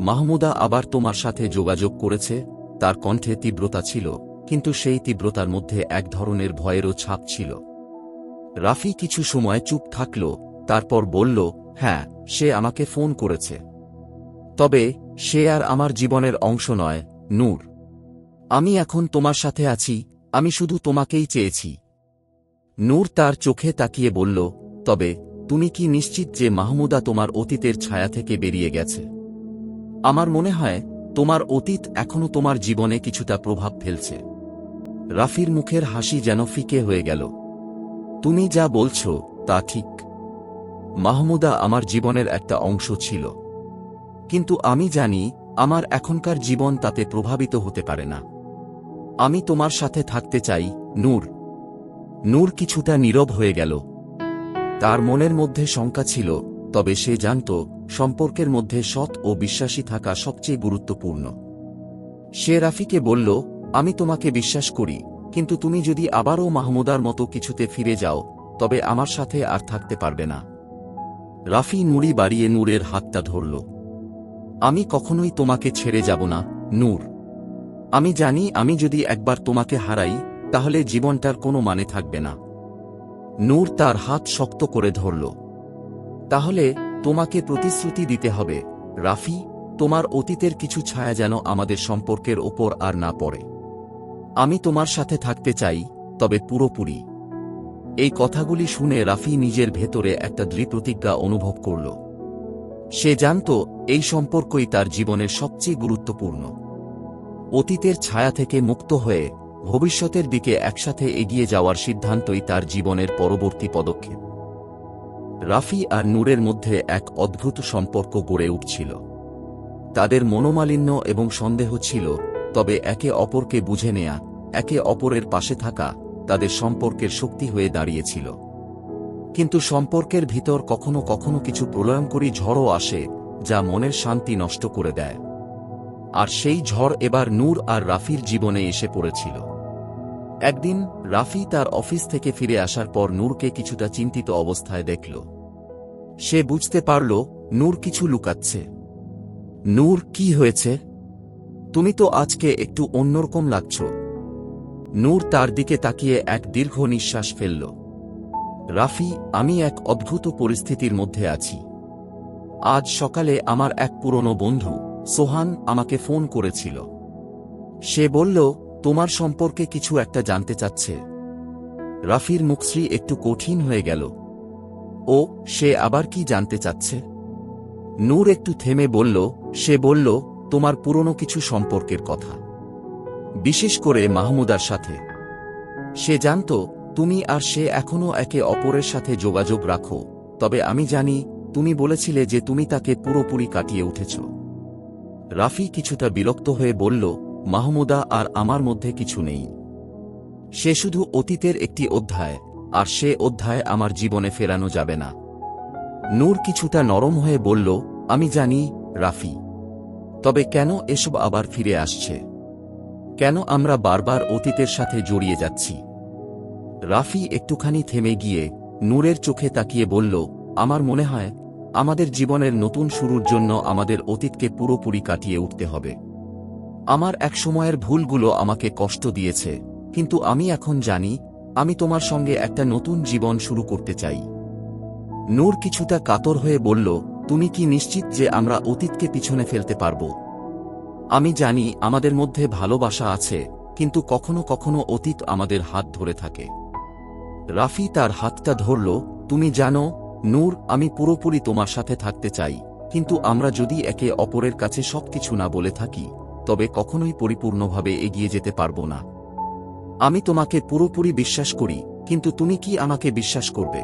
মাহমুদা আবার তোমার সাথে যোগাযোগ করেছে? তার কণ্ঠে তীব্রতা ছিল, কিন্তু সেই তীব্রতার মধ্যে এক ধরনের ভয়েরও ছাপ ছিল। রাফি কিছু সময় চুপ থাকল, তারপর বলল, হ্যাঁ, সে আমাকে ফোন করেছে। তবে সে আর আমার জীবনের অংশ নয়, নূর। আমি এখন তোমার সাথে আছি, আমি শুধু তোমাকেই চেয়েছি। নূর তার চোখে তাকিয়ে বলল, তবে তুমি কি নিশ্চিত যে মাহমুদা তোমার অতীতের ছায়া থেকে বেরিয়ে গেছে? আমার মনে হয় তোমার অতীত এখনো তোমার জীবনে কিছুটা প্রভাব ফেলছে। রাফির মুখের হাসি যেন ফিকে হয়ে গেল। তুমি যা বলছো তা ঠিক। মাহমুদা আমার জীবনের একটা অংশ ছিল, কিন্তু আমি জানি আমার এখনকার জীবন তাতে প্রভাবিত হতে পারে না। আমি তোমার সাথে থাকতে চাই, নূর। নূর কিছুটা নীরব হয়ে গেল। তার মনের মধ্যে শঙ্কা ছিল, তবে সে জানত সম্পর্কের মধ্যে সৎ ও বিশ্বাসী থাকা সবচেয়ে গুরুত্বপূর্ণ। সে রাফিকে বলল, আমি তোমাকে বিশ্বাস করি, কিন্তু তুমি যদি আবারও মাহমুদার মতো কিছুতে ফিরে যাও, তবে আমার সাথে আর থাকতে পারবে না। রাফি নুড়ি বাড়িয়ে নূরের হাতটা ধরল। আমি কখনোই তোমাকে ছেড়ে যাব না, নূর। আমি জানি আমি যদি একবার তোমাকে হারাই, তাহলে জীবনটার কোনো মানে থাকবে না। নূর তার হাত শক্ত করে ধরল। তাহলে তোমাকে প্রতিশ্রুতি দিতে হবে, রাফি, তোমার অতীতের কিছু ছায়া যেন আমাদের সম্পর্কের ওপর আর না পড়ে। আমি তোমার সাথে থাকতে চাই, তবে পুরোপুরি। এই কথাগুলি শুনে রাফি নিজের ভেতরে একটা দৃঢ়প্রতিজ্ঞা অনুভব করল। সে জানত এই সম্পর্কই তার জীবনের সবচেয়ে গুরুত্বপূর্ণ। অতীতের ছায়া থেকে মুক্ত হয়ে ভবিষ্যতের দিকে একসাথে এগিয়ে যাওয়ার সিদ্ধান্তই তার জীবনের পরবর্তী পদক্ষেপ। রাফি আর নূরের মধ্যে এক অদ্ভুত সম্পর্ক গড়ে উঠছিল। তাদের মনোমালিন্য এবং সন্দেহ ছিল, তবে একে অপরকে বুঝে নেয়া, একে অপরের পাশে থাকা তাদের সম্পর্কের শক্তি হয়ে দাঁড়িয়েছিল। কিন্তু সম্পর্কের ভিতর কখনো কখনো কিছু প্রলয়ঙ্করী ঝড়ও আসে, যা মনের শান্তি নষ্ট করে দেয়। আর সেই ঝড় এবার নূর আর রাফির জীবনে এসে পড়েছিল। একদিন রাফি তার অফিস থেকে ফিরে আসার পর নূরকে কিছুটা চিন্তিত অবস্থায় দেখল। সে বুঝতে পারল নূর কিছু লুকাচ্ছে। নূর, কি হয়েছে? তুমি তো আজকে একটু অন্যরকম লাগছ। নূর তার দিকে তাকিয়ে এক দীর্ঘ নিঃশ্বাস ফেলল। রাফি, আমি এক অদ্ভুত পরিস্থিতির মধ্যে আছি। আজ সকালে আমার এক পুরনো বন্ধু সোহান আমাকে ফোন করেছিল। সে বলল তোমার সম্পর্কে কিছু একটা জানতে চাচ্ছে। রাফির মুখশ্রী একটু কঠিন হয়ে গেল। ও, সে আবার কি জানতে চাচ্ছে? নূর একটু থেমে বলল, সে বলল তোমার পুরনো কিছু সম্পর্কের কথা, বিশেষ করে মাহমুদার সাথে। সে জানত তুমি আর সে এখনও একে অপরের সাথে যোগাযোগ রাখো, তবে আমি জানি তুমি বলেছিলে যে তুমি তাকে পুরোপুরি কাটিয়ে উঠেছ। রাফি কিছুটা বিরক্ত হয়ে বলল, মাহমুদা আর আমার মধ্যে কিছু নেই। সে শুধু অতীতের একটি অধ্যায়, আর সে অধ্যায় আমার জীবনে ফেরানো যাবে না। নূর কিছুটা নরম হয়ে বলল, আমি জানি রাফি, তবে কেন এসব আবার ফিরে আসছে? কেন আমরা বারবার অতীতের সাথে জড়িয়ে যাচ্ছি? রাফি একটুখানি থেমে গিয়ে নূরের চোখে তাকিয়ে বলল, আমার মনে হয় আমাদের জীবনের নতুন শুরুর জন্য আমাদের অতীতকে পুরোপুরি কাটিয়ে উঠতে হবে। আমার এক সময়ের ভুলগুলো আমাকে কষ্ট দিয়েছে, কিন্তু আমি এখন জানি আমি তোমার সঙ্গে একটা নতুন জীবন শুরু করতে চাই। নূর কিছুটা কাতর হয়ে বলল, তুমি কি নিশ্চিত যে আমরা অতীতকে পিছনে ফেলতে পারব? আমি জানি আমাদের মধ্যে ভালোবাসা আছে, কিন্তু কখনো কখনো অতীত আমাদের হাত ধরে থাকে। রাফি তার হাতটা ধরল। তুমি জানো নূর, আমি পুরোপুরি তোমার সাথে থাকতে চাই, কিন্তু আমরা যদি একে অপরের কাছে সবকিছু না বলে থাকি, তবে কখনোই পরিপূর্ণভাবে এগিয়ে যেতে পারব না। আমি তোমাকে পুরোপুরি বিশ্বাস করি, কিন্তু তুমি কি আমাকে বিশ্বাস করবে?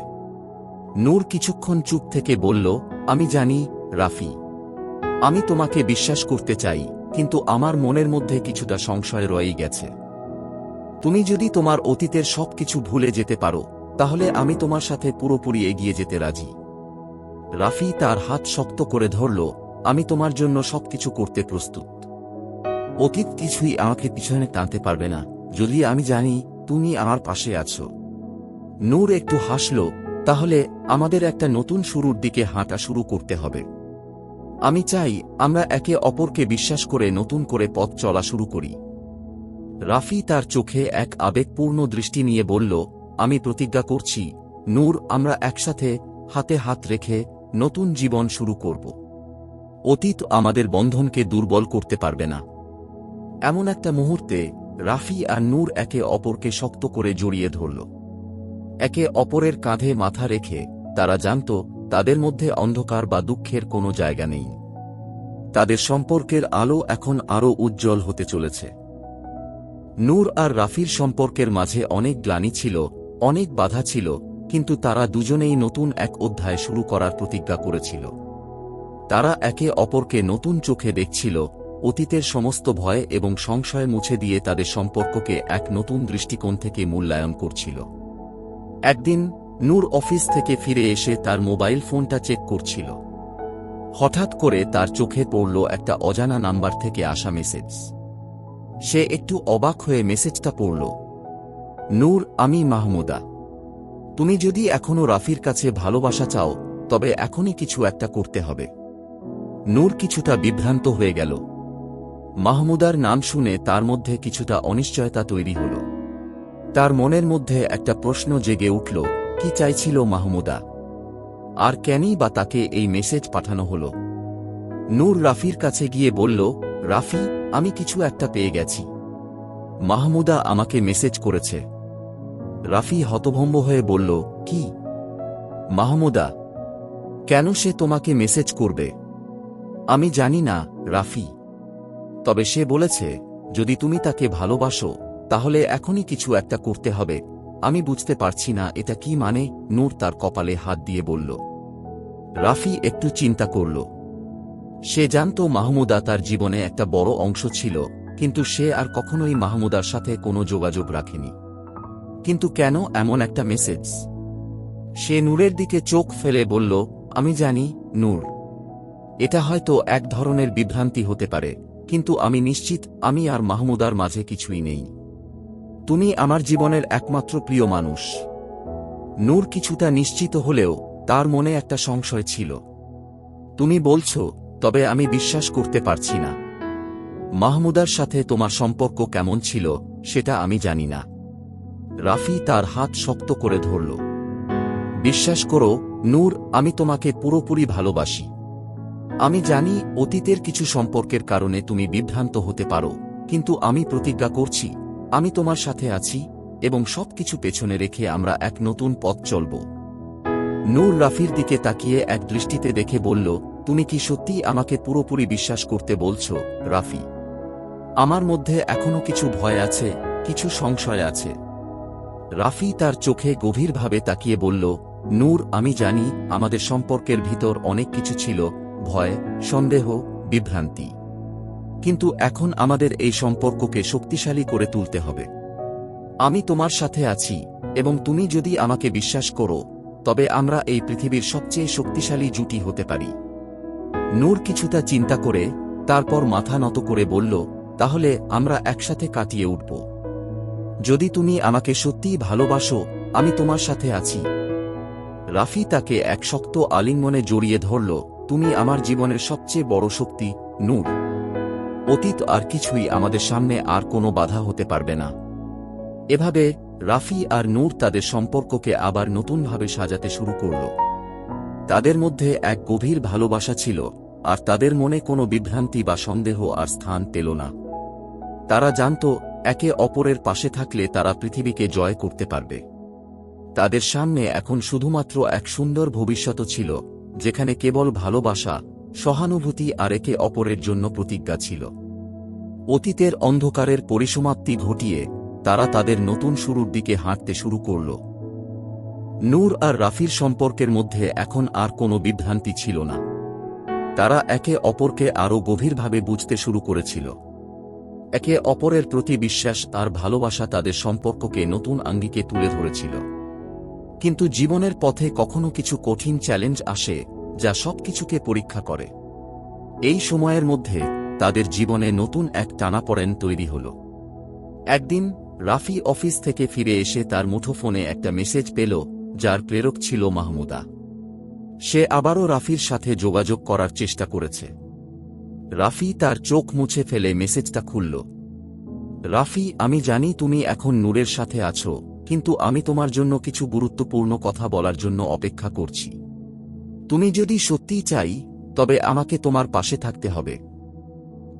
নূর কিছুক্ষণ চুপ থেকে বলল, আমি জানি রাফি, আমি তোমাকে বিশ্বাস করতে চাই, কিন্তু আমার মনের মধ্যে কিছুটা সংশয় রয়েই গেছে। তুমি যদি তোমার অতীতের সবকিছু ভুলে যেতে পারো, তাহলে আমি তোমার সাথে পুরোপুরি এগিয়ে যেতে রাজি। রাফি তার হাত শক্ত করে ধরল। আমি তোমার জন্য সবকিছু করতে প্রস্তুত। অতীত কিছুই আমাকে পিছনে টানতে পারবে না, যদি আমি জানি তুমি আমার পাশে আছো। নূর একটু হাসল। তাহলে আমাদের একটা নতুন শুরুর দিকে হাঁটা শুরু করতে হবে। আমি চাই আমরা একে অপরকে বিশ্বাস করে নতুন করে পথ চলা শুরু করি। রাফি তার চোখে এক আবেগপূর্ণ দৃষ্টি নিয়ে বলল, আমি প্রতিজ্ঞা করছি নূর, আমরা একসাথে হাতে হাত রেখে নতুন জীবন শুরু করব। অতীত আমাদের বন্ধনকে দুর্বল করতে পারবে না। এমন একটা মুহূর্তে রাফি আর নূর একে অপরকে শক্ত করে জড়িয়ে ধরল। একে অপরের কাঁধে মাথা রেখে তারা জানত তাদের মধ্যে অন্ধকার বা দুঃখের কোনো জায়গা নেই। তাদের সম্পর্কের আলো এখন আরও উজ্জ্বল হতে চলেছে। নূর আর রাফির সম্পর্কের মাঝে অনেক গ্লানি ছিল, অনেক বাধা ছিল, কিন্তু তারা দুজনেই নতুন এক অধ্যায় শুরু করার প্রতিজ্ঞা করেছিল। তারা একে অপরকে নতুন চোখে দেখছিল, অতীতের সমস্ত ভয় এবং সংশয় মুছে দিয়ে তাদের সম্পর্ককে এক নতুন দৃষ্টিকোণ থেকে মূল্যায়ন করছিল। একদিন নূর অফিস থেকে ফিরে এসে তার মোবাইল ফোনটা চেক করছিল। হঠাৎ করে তার চোখে পড়ল একটা অজানা নাম্বার থেকে আসা মেসেজ। সে একটু অবাক হয়ে মেসেজটা পড়ল। নূর, আমি মাহমুদা। তুমি যদি এখনো রাফির কাছে ভালোবাসা চাও, তবে এখনই কিছু একটা করতে হবে। নূর কিছুটা বিভ্রান্ত হয়ে গেল। মাহমুদার নাম শুনে তার মধ্যে কিছুটা অনিশ্চয়তা তৈরি হল। তার মনের মধ্যে একটা প্রশ্ন জেগে উঠল, কি চাইছিল মাহমুদা, আর কেনই বা তাকে এই মেসেজ পাঠানো হল? নূর রাফির কাছে গিয়ে বলল, রাফি, আমি কিছু একটা পেয়ে গেছি। মাহমুদা আমাকে মেসেজ করেছে। রাফি হতভম্ব হয়ে বলল, কি? মাহমুদা? কেন সে তোমাকে মেসেজ করবে? আমি জানি না রাফি, তবে সে বলেছে যদি তুমি তাকে ভালোবাসো তাহলে এখনই কিছু একটা করতে হবে। আমি বুঝতে পারছি না এটা কি মানে। নূর তার কপালে হাত দিয়ে বলল। রাফি একটু চিন্তা করল। সে জানত মাহমুদা তার জীবনে একটা বড় অংশ ছিল, কিন্তু সে আর কখনোই মাহমুদার সাথে কোনো যোগাযোগ রাখেনি। কিন্তু কেন এমন একটা মেসেজ? সে নূরের দিকে চোখ ফেলে বলল, আমি জানি নূর, এটা হয়তো এক ধরনের বিভ্রান্তি হতে পারে, কিন্তু আমি নিশ্চিত আমি আর মাহমুদার মাঝে কিছুই নেই। তুমি আমার জীবনের একমাত্র প্রিয় মানুষ। নূর কিছুটা নিশ্চিত হলেও তার মনে একটা সংশয় ছিল। তুমি বলছো, তবে আমি বিশ্বাস করতে পারছি না। মাহমুদার সাথে তোমার সম্পর্ক কেমন ছিল সেটা আমি জানি না। রাফি তার হাত শক্ত করে ধরল। বিশ্বাস করো নূর, আমি তোমাকে পুরোপুরি ভালোবাসি। আমি জানি অতীতের কিছু সম্পর্কের কারণে তুমি বিভ্রান্ত হতে পারো, কিন্তু আমি প্রতিজ্ঞা করছি আমি তোমার সাথে আছি, এবং সবকিছু পেছনে রেখে আমরা এক নতুন পথ চলব। নূর রাফির দিকে তাকিয়ে এক দৃষ্টিতে দেখে বলল, তুমি কি সত্যি আমাকে পুরোপুরি বিশ্বাস করতে বলছো রাফি? আমার মধ্যে এখনো কিছু ভয় আছে, কিছু সংশয় আছে। রাফি তার চোখে গভীরভাবে তাকিয়ে বলল, নূর, আমি জানি আমাদের সম্পর্কের ভিতর অনেক কিছু ছিল, ভয়, সন্দেহ, বিভ্রান্তি। কিন্তু এখন আমাদের এই সম্পর্ককে শক্তিশালী করে তুলতে হবে। আমি তোমার সাথে আছি, এবং তুমি যদি আমাকে বিশ্বাস করো তবে আমরা এই পৃথিবীর সবচেয়ে শক্তিশালী জুটি হতে পারি। নূর কিছুটা চিন্তা করে তারপর মাথা নত করে বলল, তাহলে আমরা একসাথে কাটিয়ে উঠব। যদি তুমি আমাকে সত্যিই ভালোবাসো, আমি তোমার সাথে আছি। রাফি তাকে এক শক্ত আলিঙ্গনে জড়িয়ে ধরল। তুমি আমার জীবনের সবচেয়ে বড় শক্তি নূর। অতীত আর কিছুই আমাদের সামনে আর কোনো বাধা হতে পারবে না। এভাবে রাফি আর নূর তাদের সম্পর্ককে আবার নতুনভাবে সাজাতে শুরু করল। তাদের মধ্যে এক গভীর ভালোবাসা ছিল, আর তাদের মনে কোনো বিভ্রান্তি বা সন্দেহ আর স্থান পেল না। তারা জানত একে অপরের পাশে থাকলে তারা পৃথিবীকে জয় করতে পারবে। তাদের সামনে এখন শুধুমাত্র এক সুন্দর ভবিষ্যৎ ছিল, যেখানে কেবল ভালোবাসা, সহানুভূতি আর একে অপরের জন্য প্রতিজ্ঞা ছিল। অতীতের অন্ধকারের পরিসমাপ্তি ঘটিয়ে তারা তাদের নতুন শুরুর দিকে হাঁটতে শুরু করল। নূর আর রাফির সম্পর্কের মধ্যে এখন আর কোনো বিভ্রান্তি ছিল না। তারা একে অপরকে আরও গভীরভাবে বুঝতে শুরু করেছিল। একে অপরের প্রতি বিশ্বাস আর ভালোবাসা তাদের সম্পর্ককে নতুন আঙ্গিকে তুলে ধরেছিল। কিন্তু জীবনের পথে কখনো কিছু কঠিন চ্যালেঞ্জ আসে যা সবকিছুকে পরীক্ষা করে। এই সময়ের মধ্যে তাদের জীবনে নতুন এক টানাপোড়েন তৈরি হল। একদিন রাফি অফিস থেকে ফিরে এসে তার মুঠোফোনে একটা মেসেজ পেল, যার প্রেরক ছিল মাহমুদা। সে আবারও রাফির সাথে যোগাযোগ করার চেষ্টা করেছে। রাফি তার চোখ মুছে ফেলে মেসেজটা খুলল। রাফি, আমি জানি তুমি এখন নূরের সাথে আছো, কিন্তু আমি তোমার জন্য কিছু গুরুত্বপূর্ণ কথা বলার জন্য অপেক্ষা করছি। তুমি যদি সত্যিই চাই, তবে আমাকে তোমার পাশে থাকতে হবে।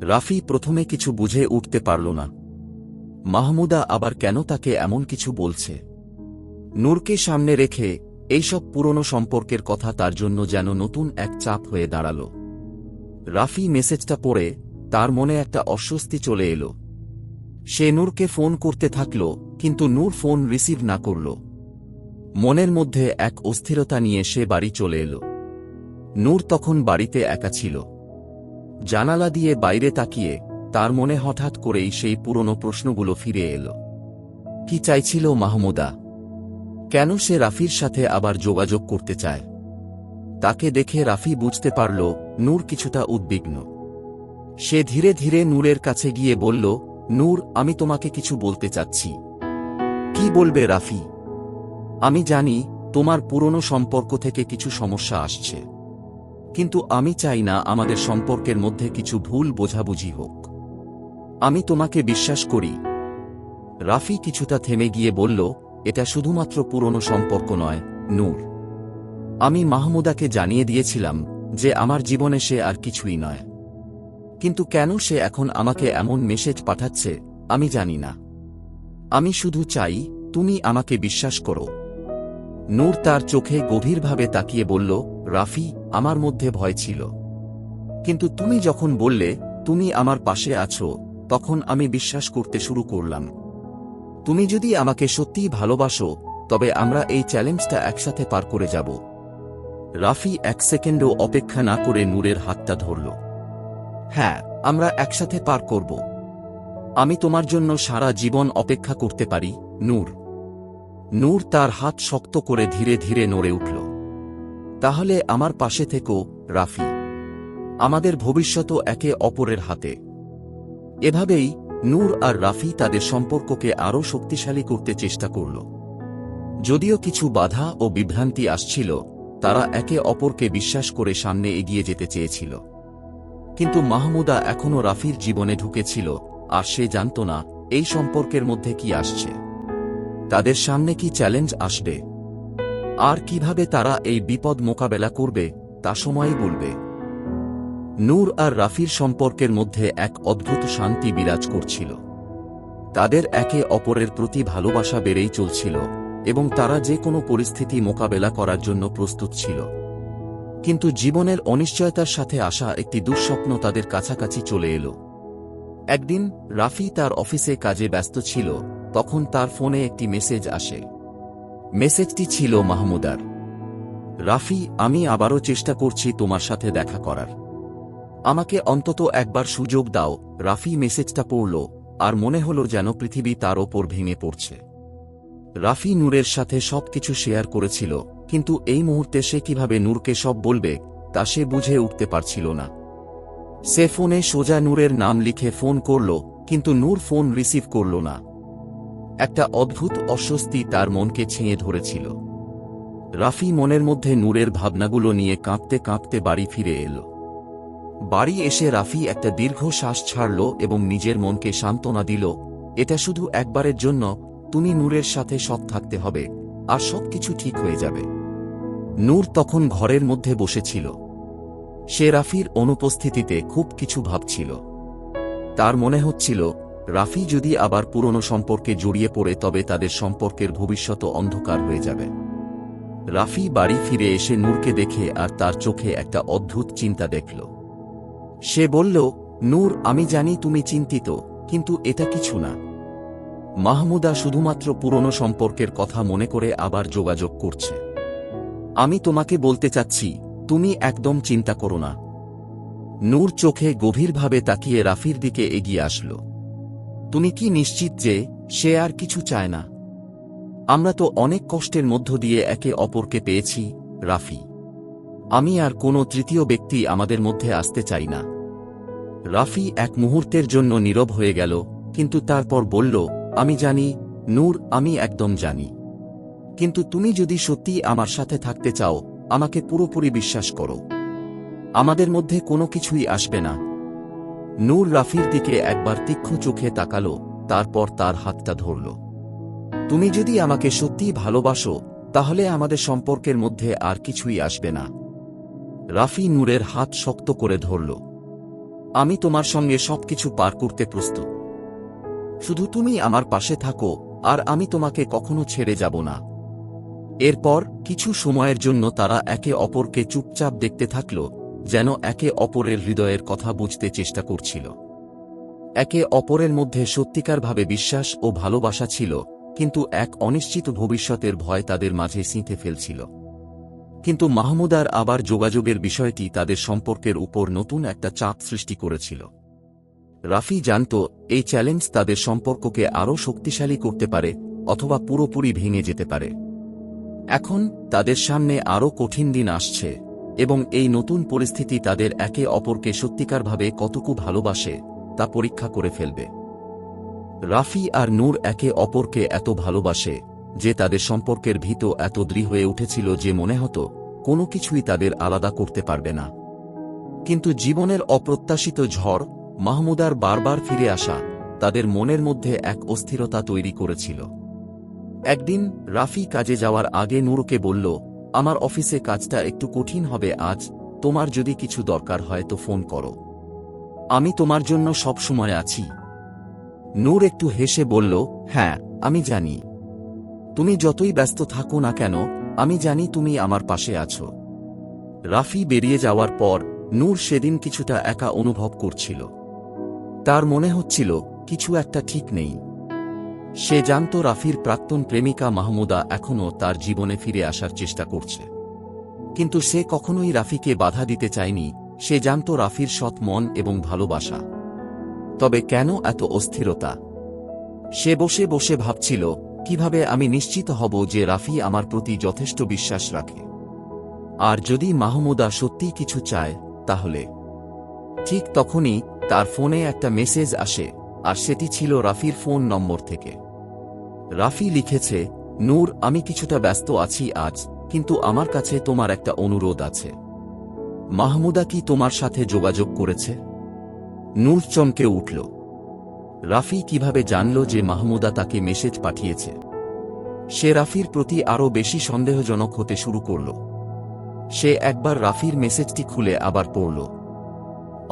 রাফি প্রথমে কিছু বুঝে উঠতে পারল না। মাহমুদা আবার কেন তাকে এমন কিছু বলছে? নূরকে সামনে রেখে এইসব পুরনো সম্পর্কের কথা তার জন্য যেন নতুন এক চাপ হয়ে দাঁড়াল। রাফি মেসেজটা পড়ে তার মনে একটা অস্বস্তি চলে এলো। সে নূরকে ফোন করতে থাকল, কিন্তু নূর ফোন রিসিভ না করল। মনের মধ্যে এক অস্থিরতা নিয়ে সে বাড়ি চলে এলো। নূর তখন বাড়িতে একা ছিল। জানালা দিয়ে বাইরে তাকিয়ে তার মনে হঠাৎ করেই সেই পুরনো প্রশ্নগুলো ফিরে এলো। কি চাইছিল মাহমুদা? কেন সে রাফির সাথে আবার যোগাযোগ করতে চায়? তাকে দেখে রাফি বুঝতে পারল নূর কিছুটা উদ্বিগ্ন। সে ধীরে ধীরে নূরের কাছে গিয়ে বলল, নূর, আমি তোমাকে কিছু বলতে চাচ্ছি। কি বলবে রাফি? আমি জানি তোমার পুরনো সম্পর্ক থেকে কিছু সমস্যা আসছে, কিন্তু আমি চাই না আমাদের সম্পর্কের মধ্যে কিছু ভুল বোঝাবুঝি হোক। আমি তোমাকে বিশ্বাস করি। রাফি কিছুটা থেমে গিয়ে বলল, এটা শুধুমাত্র পুরনো সম্পর্ক নয় নূর। আমি মাহমুদাকে জানিয়ে দিয়েছিলাম যে আমার জীবনে সে আর কিছুই নয়। কিন্তু কেন সে এখন আমাকে এমন মেসেজ পাঠাচ্ছে আমি জানি না। আমি শুধু চাই তুমি আমাকে বিশ্বাস করো। নূর তার চোখে গভীরভাবে তাকিয়ে বলল, রাফি, আমার মধ্যে ভয় ছিল, কিন্তু তুমি যখন বললে তুমি আমার পাশে আছো, তখন আমি বিশ্বাস করতে শুরু করলাম। তুমি যদি আমাকে সত্যিই ভালোবাসো, তবে আমরা এই চ্যালেঞ্জটা একসাথে পার করে যাব। রাফি এক সেকেন্ডও অপেক্ষা না করে নূরের হাতটা ধরল। হ্যাঁ, আমরা একসাথে পার করব। আমি তোমার জন্য সারা জীবন অপেক্ষা করতে পারি নূর। নূর তার হাত শক্ত করে ধীরে ধীরে নড়ে উঠল। তাহলে আমার পাশে থেকো রাফি। আমাদের ভবিষ্যৎ একে অপরের হাতে। এভাবেই নূর আর রাফি তাদের সম্পর্ককে আরও শক্তিশালী করতে চেষ্টা করল। যদিও কিছু বাধা ও বিভ্রান্তি আসছিল, তারা একে অপরকে বিশ্বাস করে সামনে এগিয়ে যেতে চেয়েছিল। কিন্তু মাহমুদা এখনও রাফির জীবনে ঢুকেছিল, আর সে জানত না এই সম্পর্কের মধ্যে কি আসছে। তাদের সামনে কি চ্যালেঞ্জ আসবে, আর কিভাবে তারা এই বিপদ মোকাবেলা করবে তা সময়ই বলবে। নূর আর রাফির সম্পর্কের মধ্যে এক অদ্ভুত শান্তি বিরাজ করছিল। তাদের একে অপরের প্রতি ভালোবাসা বেড়েই চলছিল, এবং তারা যে কোনো পরিস্থিতি মোকাবেলা করার জন্য প্রস্তুত ছিল। কিন্তু জীবনের অনিশ্চয়তার সাথে আসা একটি দুঃস্বপ্ন তাদের কাছাকাছি চলে এলো। একদিন রাফি তার অফিসে কাজে ব্যস্ত ছিল, তখন তার ফোনে একটি মেসেজ আসে। মেসেজটি ছিল মাহমুদার। রাফি, আমি আবারও চেষ্টা করছি তোমার সাথে দেখা করার। আমাকে অন্তত একবার সুযোগ দাও। রাফি মেসেজটা পড়ল, আর মনে হল যেন পৃথিবী তার ওপর ভেঙে পড়ছে। রাফি নূরের সাথে সবকিছু শেয়ার করেছিল, কিন্তু এই মুহূর্তে সে কিভাবে নূরকে সব বলবে তা সে বুঝে উঠতে পারছিল না। সে ফোনে সোজা নূরের নাম লিখে ফোন করল, কিন্তু নূর ফোন রিসিভ করল না। একটা অদ্ভুত অস্বস্তি তার মনকে ছেয়ে ধরেছিল। রাফি মনের মধ্যে নূরের ভাবনাগুলো নিয়ে কাঁপতে কাঁপতে বাড়ি ফিরে এলো। বাড়ি এসে রাফি একটা দীর্ঘ শ্বাস ছাড়ল এবং নিজের মনকে সান্ত্বনা দিল, এটা শুধু একবারের জন্য। তুমি নূরের সাথে সৎ থাকতে হবে, আর সবকিছু ঠিক হয়ে যাবে। নূর তখন ঘরের মধ্যে বসেছিল। সে রাফির অনুপস্থিতিতে খুব কিছু ভাবছিল। তার মনে হচ্ছিল রাফি যদি আবার পুরনো সম্পর্কে জড়িয়ে পড়ে, তবে তাদের সম্পর্কের ভবিষ্যৎ অন্ধকার হয়ে যাবে। রাফি বাড়ি ফিরে এসে নূরকে দেখে আর তার চোখে একটা অদ্ভুত চিন্তা দেখল। সে বলল, নূর, আমি জানি তুমি চিন্তিত, কিন্তু এটা কিছু না। মাহমুদা শুধুমাত্র পুরনো সম্পর্কের কথা মনে করে আবার যোগাযোগ করছে। আমি তোমাকে বলতে চাচ্ছি, তুমি একদম চিন্তা করো না। নূর চোখে গভীরভাবে তাকিয়ে রাফির দিকে এগিয়ে আসল। তুমি কি নিশ্চিত যে সে আর কিছু চায় না? আমরা তো অনেক কষ্টের মধ্য দিয়ে একে অপরকে পেয়েছি, রাফি। আমি আর কোনো তৃতীয় ব্যক্তি আমাদের মধ্যে আসতে চাই না। রাফি এক মুহূর্তের জন্য নীরব হয়ে গেল, কিন্তু তারপর বলল, আমি জানি নূর, আমি একদম জানি। কিন্তু তুমি যদি সত্যি আমার সাথে থাকতে চাও, আমাকে পুরোপুরি বিশ্বাস করো। আমাদের মধ্যে কোনো কিছুই আসবে না। নূর রাফির দিকে একবার তীক্ষ্ণ চোখে তাকালো, তারপর তার হাতটা ধরল। তুমি যদি আমাকে সত্যিই ভালোবাসো, তাহলে আমাদের সম্পর্কের মধ্যে আর কিছুই আসবে না। রাফি নূরের হাত শক্ত করে ধরল। আমি তোমার সঙ্গে সবকিছু পার করতে প্রস্তুত। শুধু তুমি আমার পাশে থাকো, আর আমি তোমাকে কখনো ছেড়ে যাব না। এরপর কিছু সময়ের জন্য তারা একে অপরকে চুপচাপ দেখতে থাকল, যেন একে অপরের হৃদয়ের কথা বুঝতে চেষ্টা করছিল। একে অপরের মধ্যে সত্যিকারভাবে বিশ্বাস ও ভালোবাসা ছিল, কিন্তু এক অনিশ্চিত ভবিষ্যতের ভয় তাদের মাঝে সিঁথে ফেলছিল। কিন্তু মাহমুদার আবার যোগাযোগের বিষয়টি তাদের সম্পর্কের উপর নতুন একটা চাপ সৃষ্টি করেছিল। রাফি জানত এই চ্যালেঞ্জ তাদের সম্পর্ককে আরও শক্তিশালী করতে পারে, অথবা পুরোপুরি ভেঙে যেতে পারে। এখন তাদের সামনে আরও কঠিন দিন আসছে, এবং এই নতুন পরিস্থিতি তাদের একে অপরকে সত্যিকারভাবে কতটুকু ভালোবাসে তা পরীক্ষা করে ফেলবে। রাফি আর নূর একে অপরকে এত ভালোবাসে যে তাদের সম্পর্কের ভিত এত দৃঢ় হয়ে উঠেছিল যে মনে হতো কোনো কিছুই তাদের আলাদা করতে পারবে না। কিন্তু জীবনের অপ্রত্যাশিত ঝড়, মাহমুদার বারবার ফিরে আসা, তাদের মনের মধ্যে এক অস্থিরতা তৈরি করেছিল। একদিন রাফি কাজে যাওয়ার আগে নূরকে বলল, আমার অফিসে কাজটা একটু কঠিন হবে আজ, তোমার যদি কিছু দরকার হয় তো ফোন করো। আমি তোমার জন্য সব সময় আছি। নূর একটু হেসে বলল, হ্যাঁ, আমি জানি। তুমি যতই ব্যস্ত থাকো না কেন, আমি জানি তুমি আমার পাশে আছো। রাফি বেরিয়ে যাওয়ার পর নূর সেদিন কিছুটা একা অনুভব করছিল। তার মনে হচ্ছিল কিছু একটা ঠিক নেই। সে জানত রাফির প্রাক্তন প্রেমিকা মাহমুদা এখনও তার জীবনে ফিরে আসার চেষ্টা করছে, কিন্তু সে কখনোই রাফিকে বাধা দিতে চায়নি। সে জানত রাফির সৎ মন এবং ভালোবাসা। তবে কেন এত অস্থিরতা? সে বসে বসে ভাবছিল, কিভাবে আমি নিশ্চিত হব যে রাফি আমার প্রতি যথেষ্ট বিশ্বাস রাখে। আর যদি মাহমুদা সত্যিই কিছু চায়, তাহলে। ঠিক তখনই তার ফোনে একটা মেসেজ আসে, আর সেটি ছিল রাফির ফোন নম্বর থেকে। রাফি লিখেছে, নূর, আমি কিছুটা ব্যস্ত আছি আজ, কিন্তু আমার কাছে তোমার একটা অনুরোধ আছে। মাহমুদা কি তোমার সাথে যোগাযোগ করেছে? নূর চমকে উঠল। রাফি কিভাবে জানল যে মাহমুদা তাকে মেসেজ পাঠিয়েছে? সে রাফির প্রতি আরও বেশি সন্দেহজনক হতে শুরু করল। সে একবার রাফির মেসেজটি খুলে আবার পড়ল।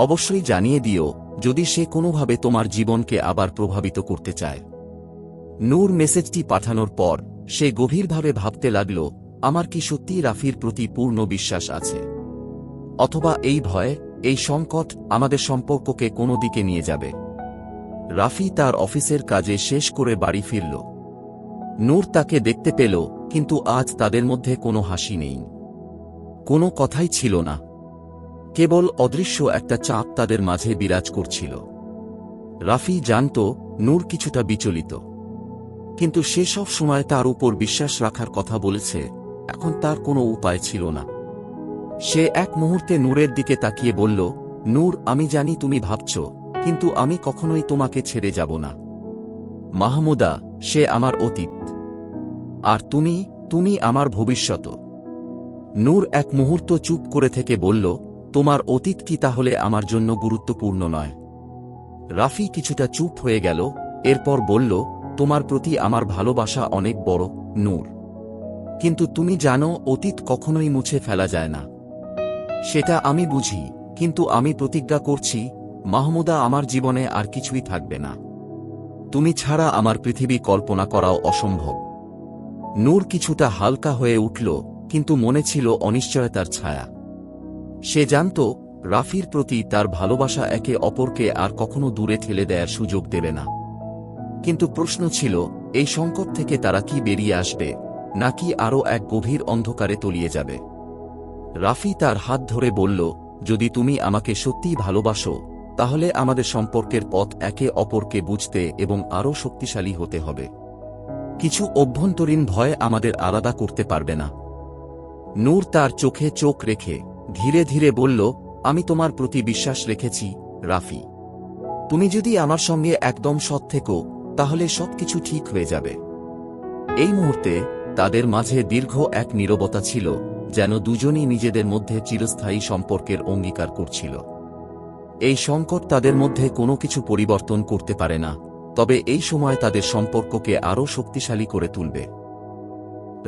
অবশ্যই জানিয়ে দিও যদি সে কোনোভাবে তোমার জীবনকে আবার প্রভাবিত করতে চায়। নূর মেসেজটি পাঠানোর পর সে গভীরভাবে ভাবতে লাগল, আমার কি সত্যিই রাফির প্রতি পূর্ণ বিশ্বাস আছে? অথবা এই ভয়, এই সংকট আমাদের সম্পর্ককে কোনো দিকে নিয়ে যাবে? রাফি তার অফিসের কাজে শেষ করে বাড়ি ফিরল। নূর তাকে দেখতে পেল, কিন্তু আজ তাদের মধ্যে কোনো হাসি নেই, কোনো কথাই ছিল না। কেবল অদৃশ্য একটা চাপ তাদের মাঝে বিরাজ করছিল। রাফি জানত নূর কিছুটা বিচলিত, কিন্তু সে সব সময় তার উপর বিশ্বাস রাখার কথা বলেছে, এখন তার কোনো উপায় ছিল না। সে এক মুহূর্তে নূরের দিকে তাকিয়ে বলল, নূর, আমি জানি তুমি ভাবছ, কিন্তু আমি কখনোই তোমাকে ছেড়ে যাব না। মাহমুদা, সে আমার অতীত, আর তুমি আমার ভবিষ্যৎ। নূর এক মুহূর্ত চুপ করে থেকে বলল, তোমার অতীত কি তাহলে আমার জন্য গুরুত্বপূর্ণ নয়? রাফি কিছুটা চুপ হয়ে গেল, এরপর বলল, তোমার প্রতি আমার ভালোবাসা অনেক বড়, নূর। কিন্তু তুমি জানো অতীত কখনোই মুছে ফেলা যায় না। সেটা আমি বুঝি, কিন্তু আমি প্রতিজ্ঞা করছি, মাহমুদা আমার জীবনে আর কিছুই থাকবে না। তুমি ছাড়া আমার পৃথিবী কল্পনা করাও অসম্ভব। নূর কিছুটা হালকা হয়ে উঠল, কিন্তু মনে ছিল অনিশ্চয়তার ছায়া। সে জানত রাফির প্রতি তার ভালোবাসা একে অপরকে আর কখনো দূরে ঠেলে দেওয়ার সুযোগ দেবে না। কিন্তু প্রশ্ন ছিল, এই সংকট থেকে তারা কি বেরিয়ে আসবে, নাকি আরও এক গভীর অন্ধকারে তলিয়ে যাবে? রাফি তার হাত ধরে বলল, যদি তুমি আমাকে সত্যিই ভালোবাসো তাহলে আমাদের সম্পর্কের পথ একে অপরকে বুঝতে এবং আরও শক্তিশালী হতে হবে। কিছু অভ্যন্তরীণ ভয় আমাদের আলাদা করতে পারবে না। নূর তার চোখে চোখ রেখে ধীরে ধীরে বলল, আমি তোমার প্রতি বিশ্বাস রেখেছি রাফি। তুমি যদি আমার সঙ্গে একদম সৎ থেকো তাহলে সবকিছু ঠিক হয়ে যাবে। এই মুহূর্তে তাদের মাঝে দীর্ঘ এক নীরবতা ছিল, যেন দুজনই নিজেদের মধ্যে চিরস্থায়ী সম্পর্কের অঙ্গীকার করছিল। এই সংকট তাদের মধ্যে কোনো কিছু পরিবর্তন করতে পারে না, তবে এই সময় তাদের সম্পর্ককে আরও শক্তিশালী করে তুলবে।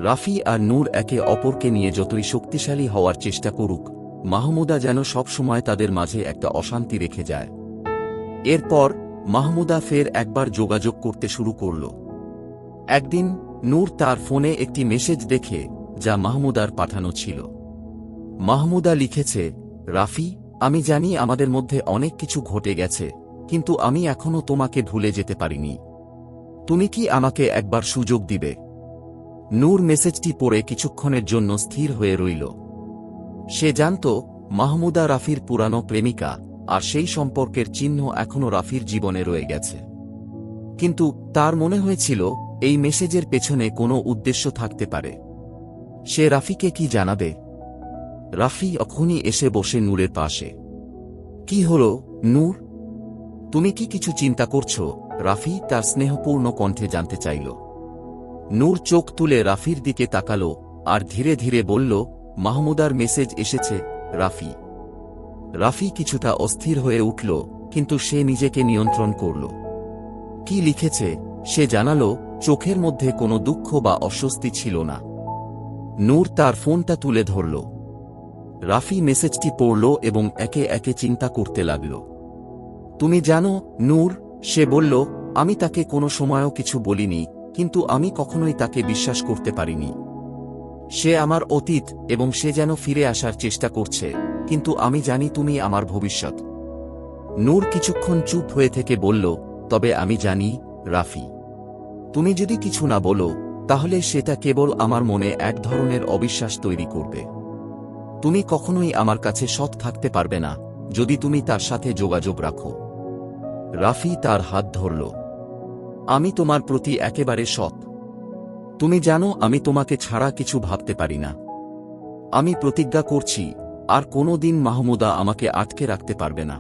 রাফি আর নূর একে অপরকে নিয়ে যতই শক্তিশালী হওয়ার চেষ্টা করুক, মাহমুদা যেন সব সময় তাদের মাঝে একটা অশান্তি রেখে যায়। এরপর মাহমুদা ফের একবার যোগাযোগ করতে শুরু করল। একদিন নূর তার ফোনে একটি মেসেজ দেখে, যা মাহমুদার পাঠানো ছিল। মাহমুদা লিখেছে, রাফি, আমি জানি আমাদের মধ্যে অনেক কিছু ঘটে গেছে, কিন্তু আমি এখনো তোমাকে ভুলে যেতে পারিনি। তুমি কি আমাকে একবার সুযোগ দিবে? নূর মেসেজটি পড়ে কিছুক্ষণের জন্য স্থির হয়ে রইল। সে জানত মাহমুদা রাফির পুরানো প্রেমিকা, আর সেই সম্পর্কের চিহ্ন এখনো রাফির জীবনে রয়ে গেছে। কিন্তু তার মনে হয়েছিল এই মেসেজের পেছনে কোনো উদ্দেশ্য থাকতে পারে। সে রাফিকে কি জানাবে? রাফি এখনই এসে বসে নূরের পাশে। কি হলো নূর, তুমি কি কিছু চিন্তা করছো? রাফি তার স্নেহপূর্ণ কণ্ঠে জানতে চাইল। নূর চোখ তুলে রাফির দিকে তাকালো আর ধীরে ধীরে বলল, মাহমুদার মেসেজ এসেছে রাফি। রাফি কিছুটা অস্থির হয়ে উঠল, কিন্তু সে নিজেকে নিয়ন্ত্রণ করল। কি লিখেছে সে জানালো, চোখের মধ্যে কোনো দুঃখ বা অস্বস্তি ছিল না। নূর তার ফোনটা তুলে ধরল। রাফি মেসেজটি পড়ল এবং একে একে চিন্তা করতে লাগল। তুমি জানো নূর, সে বলল, আমি তাকে কোনো সময়ও কিছু বলিনি, কিন্তু আমি কখনোই তাকে বিশ্বাস করতে পারিনি। সে আমার অতীত এবং সে যেন ফিরে আসার চেষ্টা করছে, কিন্তু আমি জানি তুমি আমার ভবিষ্যৎ। নূর কিছুক্ষণ চুপ হয়ে থেকে বলল, তবে আমি জানি রাফি, তুমি যদি কিছু না বলো তাহলে সেটা কেবল আমার মনে এক ধরনের অবিশ্বাস তৈরি করবে। তুমি কখনোই আমার কাছে সৎ থাকতে পারবে না যদি তুমি তার সাথে যোগাযোগ রাখো। রাফি তার হাত ধরল। আমি তোমার প্রতি একেবারে সৎ। তুমি জানো আমি তোমাকে ছাড়া কিছু ভাবতে পারি না। আমি প্রতিজ্ঞা করছি, আর কোনো দিন মাহমুদা আমাকে আটকে রাখতে পারবে না।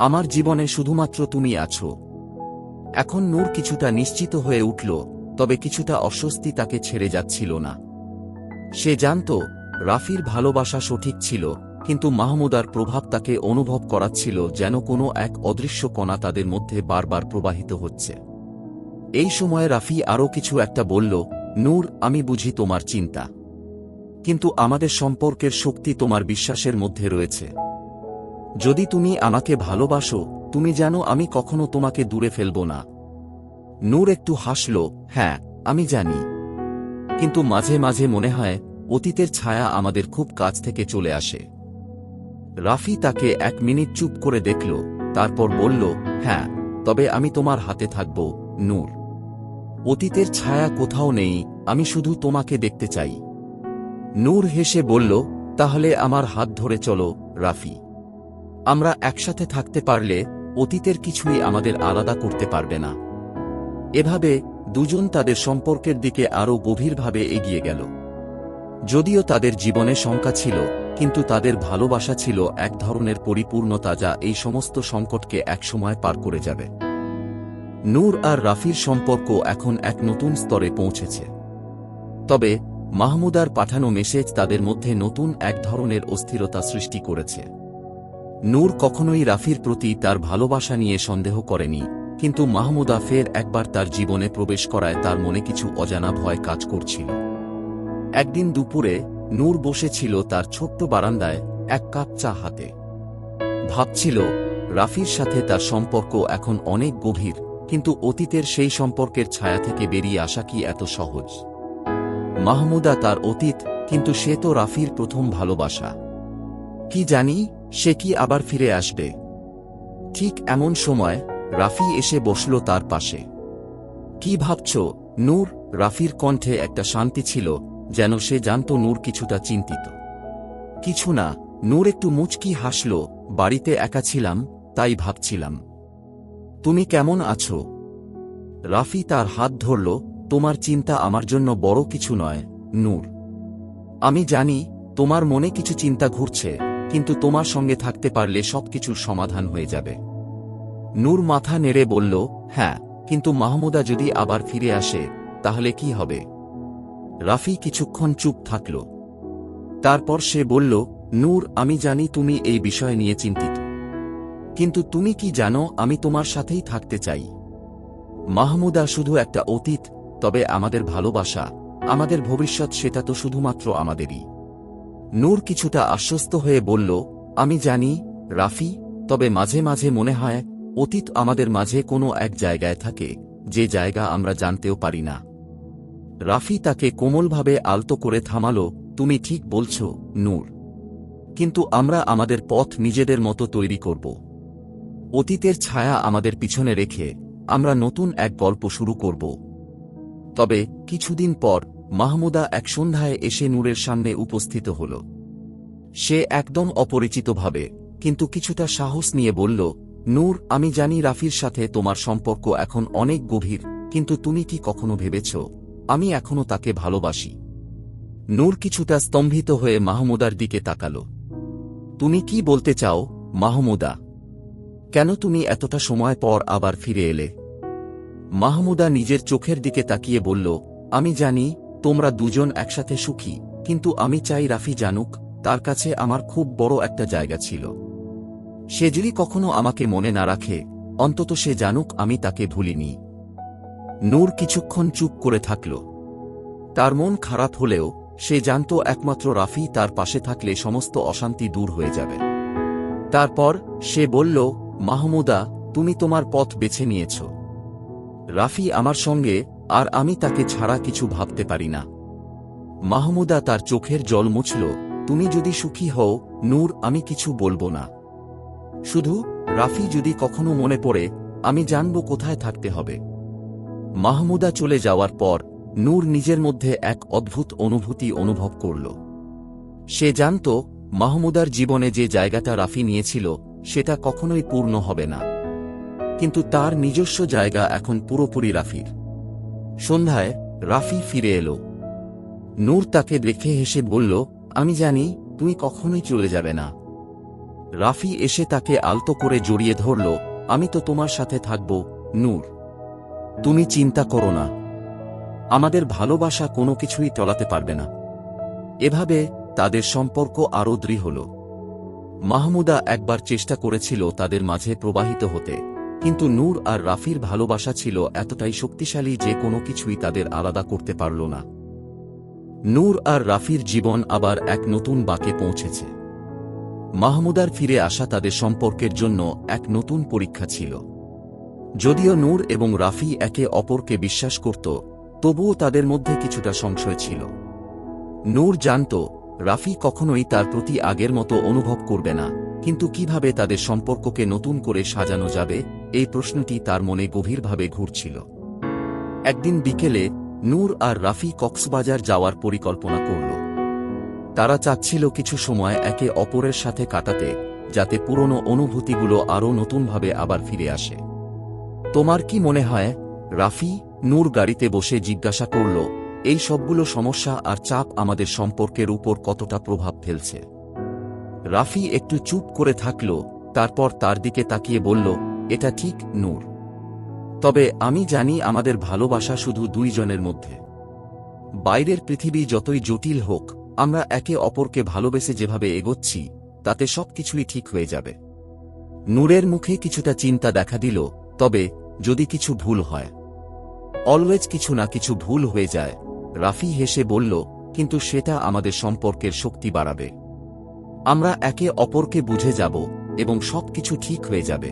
আমার জীবনে শুধুমাত্র তুমি আছো। এখন নূর কিছুটা নিশ্চিত হয়ে উঠল, তবে কিছুটা অস্বস্তি তাকে ছেড়ে যাচ্ছিল না। সে জানত রাফির ভালোবাসা সঠিক ছিল, কিন্তু মাহমুদার প্রভাব তাকে অনুভব করাচ্ছিল যেন কোনো এক অদৃশ্য কণা তাদের মধ্যে বারবার প্রবাহিত হচ্ছে। এই সময় রাফি আরও কিছু একটা বলল, নূর, আমি বুঝি তোমার চিন্তা, কিন্তু আমাদের সম্পর্কের শক্তি তোমার বিশ্বাসের মধ্যে রয়েছে। যদি তুমি আমাকে ভালোবাসো, তুমি জানো আমি কখনো তোমাকে দূরে ফেলব না। নূর একটু হাসল, হ্যাঁ আমি জানি, কিন্তু মাঝে মাঝে মনে হয় অতীতের ছায়া আমাদের খুব কাছ থেকে চলে আসে। রাফি তাকে 1 মিনিট চুপ করে দেখল, তারপর বলল, হ্যাঁ, তবে আমি তোমার হাতে থাকব নূর। অতীতের ছায়া কোথাও নেই, আমি শুধু তোমাকে দেখতে চাই। নূর হেসে বলল, তাহলে আমার হাত ধরে চলো রাফি। আমরা একসাথে থাকতে পারলে অতীতের কিছুই আমাদের আলাদা করতে পারবে না। এভাবে দুজন তাদের সম্পর্কের দিকে আরও গভীরভাবে এগিয়ে গেল। যদিও তাদের জীবনে শঙ্কা ছিল, কিন্তু তাদের ভালোবাসা ছিল এক ধরনের পরিপূর্ণতা যা এই সমস্ত সংকটকে একসময় পার করে যাবে। নূর আর রাফির সম্পর্ক এখন এক নতুন স্তরে পৌঁছেছে। তবে মাহমুদার পাঠানো মেসেজ তাদের মধ্যে নতুন এক ধরনের অস্থিরতা সৃষ্টি করেছে। নূর কখনোই রাফির প্রতি তার ভালোবাসা নিয়ে সন্দেহ করেনি, কিন্তু মাহমুদা ফের একবার তার জীবনে প্রবেশ করায় তার মনে কিছু অজানা ভয় কাজ করছিল। একদিন দুপুরে নূর বসেছিল তার ছোট্ট বারান্দায় 1 কাপ চা হাতে। ভাবছিল রাফির সাথে তার সম্পর্ক এখন অনেক গভীর, কিন্তু অতীতের সেই সম্পর্কের ছায়া থেকে বেরিয়ে আসা কি এত সহজ? মাহমুদা তার অতীত, কিন্তু সে তো রাফির প্রথম ভালোবাসা। কি জানি সে কি আবার ফিরে আসবে? ঠিক এমন সময় রাফি এসে বসল তার পাশে। কি ভাবছ নূর? রাফির কণ্ঠে একটা শান্তি ছিল, যেন সে জানত নূর কিছুটা চিন্তিত। কিছু না, নূর একটু মুচকি হাসল, বাড়িতে একা ছিলাম, তাই ভাবছিলাম। তুমি কেমন আছো? রাফি তার হাত ধরল, তোমার চিন্তা আমার জন্য বড় কিছু নয়, নূর। আমি জানি তোমার মনে কিছু চিন্তা ঘুরছে, কিন্তু তোমার সঙ্গে থাকতে পারলে সবকিছুর সমাধান হয়ে যাবে। নূর মাথা নেড়ে বলল, হ্যাঁ, কিন্তু মাহমুদা যদি আবার ফিরে আসে তাহলে কি হবে? রাফি কিছুক্ষণ চুপ থাকল। তারপর সে বলল, নূর, আমি জানি তুমি এই বিষয় নিয়ে চিন্তিত, কিন্তু তুমি কি জানো আমি তোমার সাথেই থাকতে চাই। মাহমুদা শুধু একটা অতীত, তবে আমাদের ভালোবাসা, আমাদের ভবিষ্যৎ, সেটা তো শুধুমাত্র আমাদেরই। নূর কিছুটা আশ্বস্ত হয়ে বলল, আমি জানি রাফি, তবে মাঝে মাঝে মনে হয় অতীত আমাদের মাঝে কোনো এক জায়গায় থাকে, যে জায়গা আমরা জানতেও পারি না। রাফি তাকে কোমলভাবে আলতো করে থামাল, তুমি ঠিক বলছ নূর, কিন্তু আমরা আমাদের পথ নিজেদের মতো তৈরি করব। অতীতের ছায়া আমাদের পিছনে রেখে আমরা নতুন এক গল্প শুরু করব। তবে কিছুদিন পর মাহমুদা এক সন্ধ্যায় এসে নূরের সামনে উপস্থিত হল। সে একদম অপরিচিতভাবে, কিন্তু কিছুটা সাহস নিয়ে বলল, নূর, আমি জানি রাফির সাথে তোমার সম্পর্ক এখন অনেক গভীর, কিন্তু তুমি কি কখনো ভেবেছ আমি এখনো তাকে ভালোবাসি? নূর কিছুটা স্তম্ভিত হয়ে মাহমুদার দিকে তাকাল। তুমি কি বলতে চাও মাহমুদা? কেন তুমি এতটা সময় পর আবার ফিরে এলে? মাহমুদা নিজের চোখের দিকে তাকিয়ে বলল, আমি জানি তোমরা দুজন একসাথে সুখী, কিন্তু আমি চাই রাফি জানুক তার কাছে আমার খুব বড় একটা জায়গা ছিল। সে যদি কখনো আমাকে মনে না রাখে, অন্তত সে জানুক আমি তাকে ভুলিনি। নূর কিছুক্ষণ চুপ করে থাকল। তার মন খারাপ হলেও সে জানত একমাত্র রাফি তার পাশে থাকলে সমস্ত অশান্তি দূর হয়ে যাবে। তারপর সে বলল, মাহমুদা, তুমি তোমার পথ বেছে নিয়েছ। রাফি আমার সঙ্গে, আর আমি তাকে ছাড়া কিছু ভাবতে পারি না। মাহমুদা তার চোখের জল মুছল, তুমি যদি সুখী হও নূর, আমি কিছু বলবো না। শুধু রাফি যদি কখনো মনে পড়ে, আমি জানব কোথায় থাকতে হবে। মাহমুদা চলে যাওয়ার পর নূর নিজের মধ্যে এক অদ্ভুত অনুভূতি অনুভব করল। সে জানত মাহমুদার জীবনে যে জায়গাটা রাফি নিয়েছিল সেটা কখনোই পূর্ণ হবে না, কিন্তু তার নিজস্ব জায়গা এখন পুরোপুরি রাফির। সন্ধ্যায় রাফি ফিরে এলো। নূর তাকে দেখে হেসে বলল, আমি জানি তুমি কখনোই চলে যাবে না। রাফি এসে তাকে আলতো করে জড়িয়ে ধরল, আমি তো তোমার সাথে থাকব নূর, তুমি চিন্তা করো না, আমাদের ভালোবাসা কোনো কিছুই টলাতে পারবে না। এভাবে তাদের সম্পর্ক আরও দৃঢ় হল। মাহমুদা একবার চেষ্টা করেছিল তাদের মাঝে প্রবাহিত হতে, কিন্তু নূর আর রাফির ভালোবাসা ছিল এতটাই শক্তিশালী যে কোনো কিছুই তাদের আলাদা করতে পারল না। নূর আর রাফির জীবন আবার এক নতুন বাঁকে পৌঁছেছে। মাহমুদার ফিরে আসা তাদের সম্পর্কের জন্য এক নতুন পরীক্ষা ছিল। যদিও নূর এবং রাফি একে অপরকে বিশ্বাস করত, তবুও তাদের মধ্যে কিছুটা সংশয় ছিল। নূর জানত রাফি কখনোই তার প্রতি আগের মতো অনুভব করবে না, কিন্তু কিভাবে তাদের সম্পর্ককে নতুন করে সাজানো যাবে এই প্রশ্নটি তার মনে গভীরভাবে ঘুরছিল। একদিন বিকেলে নূর আর রাফি কক্সবাজার যাওয়ার পরিকল্পনা করল। তারা চাচ্ছিল কিছু সময় একে অপরের সাথে কাটাতে, যাতে পুরনো অনুভূতিগুলো আরও নতুনভাবে আবার ফিরে আসে। তোমার কি মনে হয় রাফি? নূর গাড়িতে বসে জিজ্ঞাসা করল, এই সবগুলো সমস্যা আর চাপ আমাদের সম্পর্কের উপর কতটা প্রভাব ফেলছে? রাফি একটু চুপ করে থাকল, তারপর তার দিকে তাকিয়ে বলল, এটা ঠিক নূর, তবে আমি জানি আমাদের ভালোবাসা শুধু দুইজনের মধ্যে। বাইরের পৃথিবী যতই জটিল হোক, আমরা একে অপরকে ভালোবেসে যেভাবে এগোচ্ছি তাতে সবকিছুই ঠিক হয়ে যাবে। নূরের মুখে কিছুটা চিন্তা দেখা দিল, তবে যদি কিছু ভুল হয়? অলওয়েজ কিছু না কিছু ভুল হয়ে যায়। রাফি হেসে বলল, কিন্তু সেটা আমাদের সম্পর্কের শক্তি বাড়াবে। আমরা একে অপরকে বুঝে যাব এবং সবকিছু ঠিক হয়ে যাবে।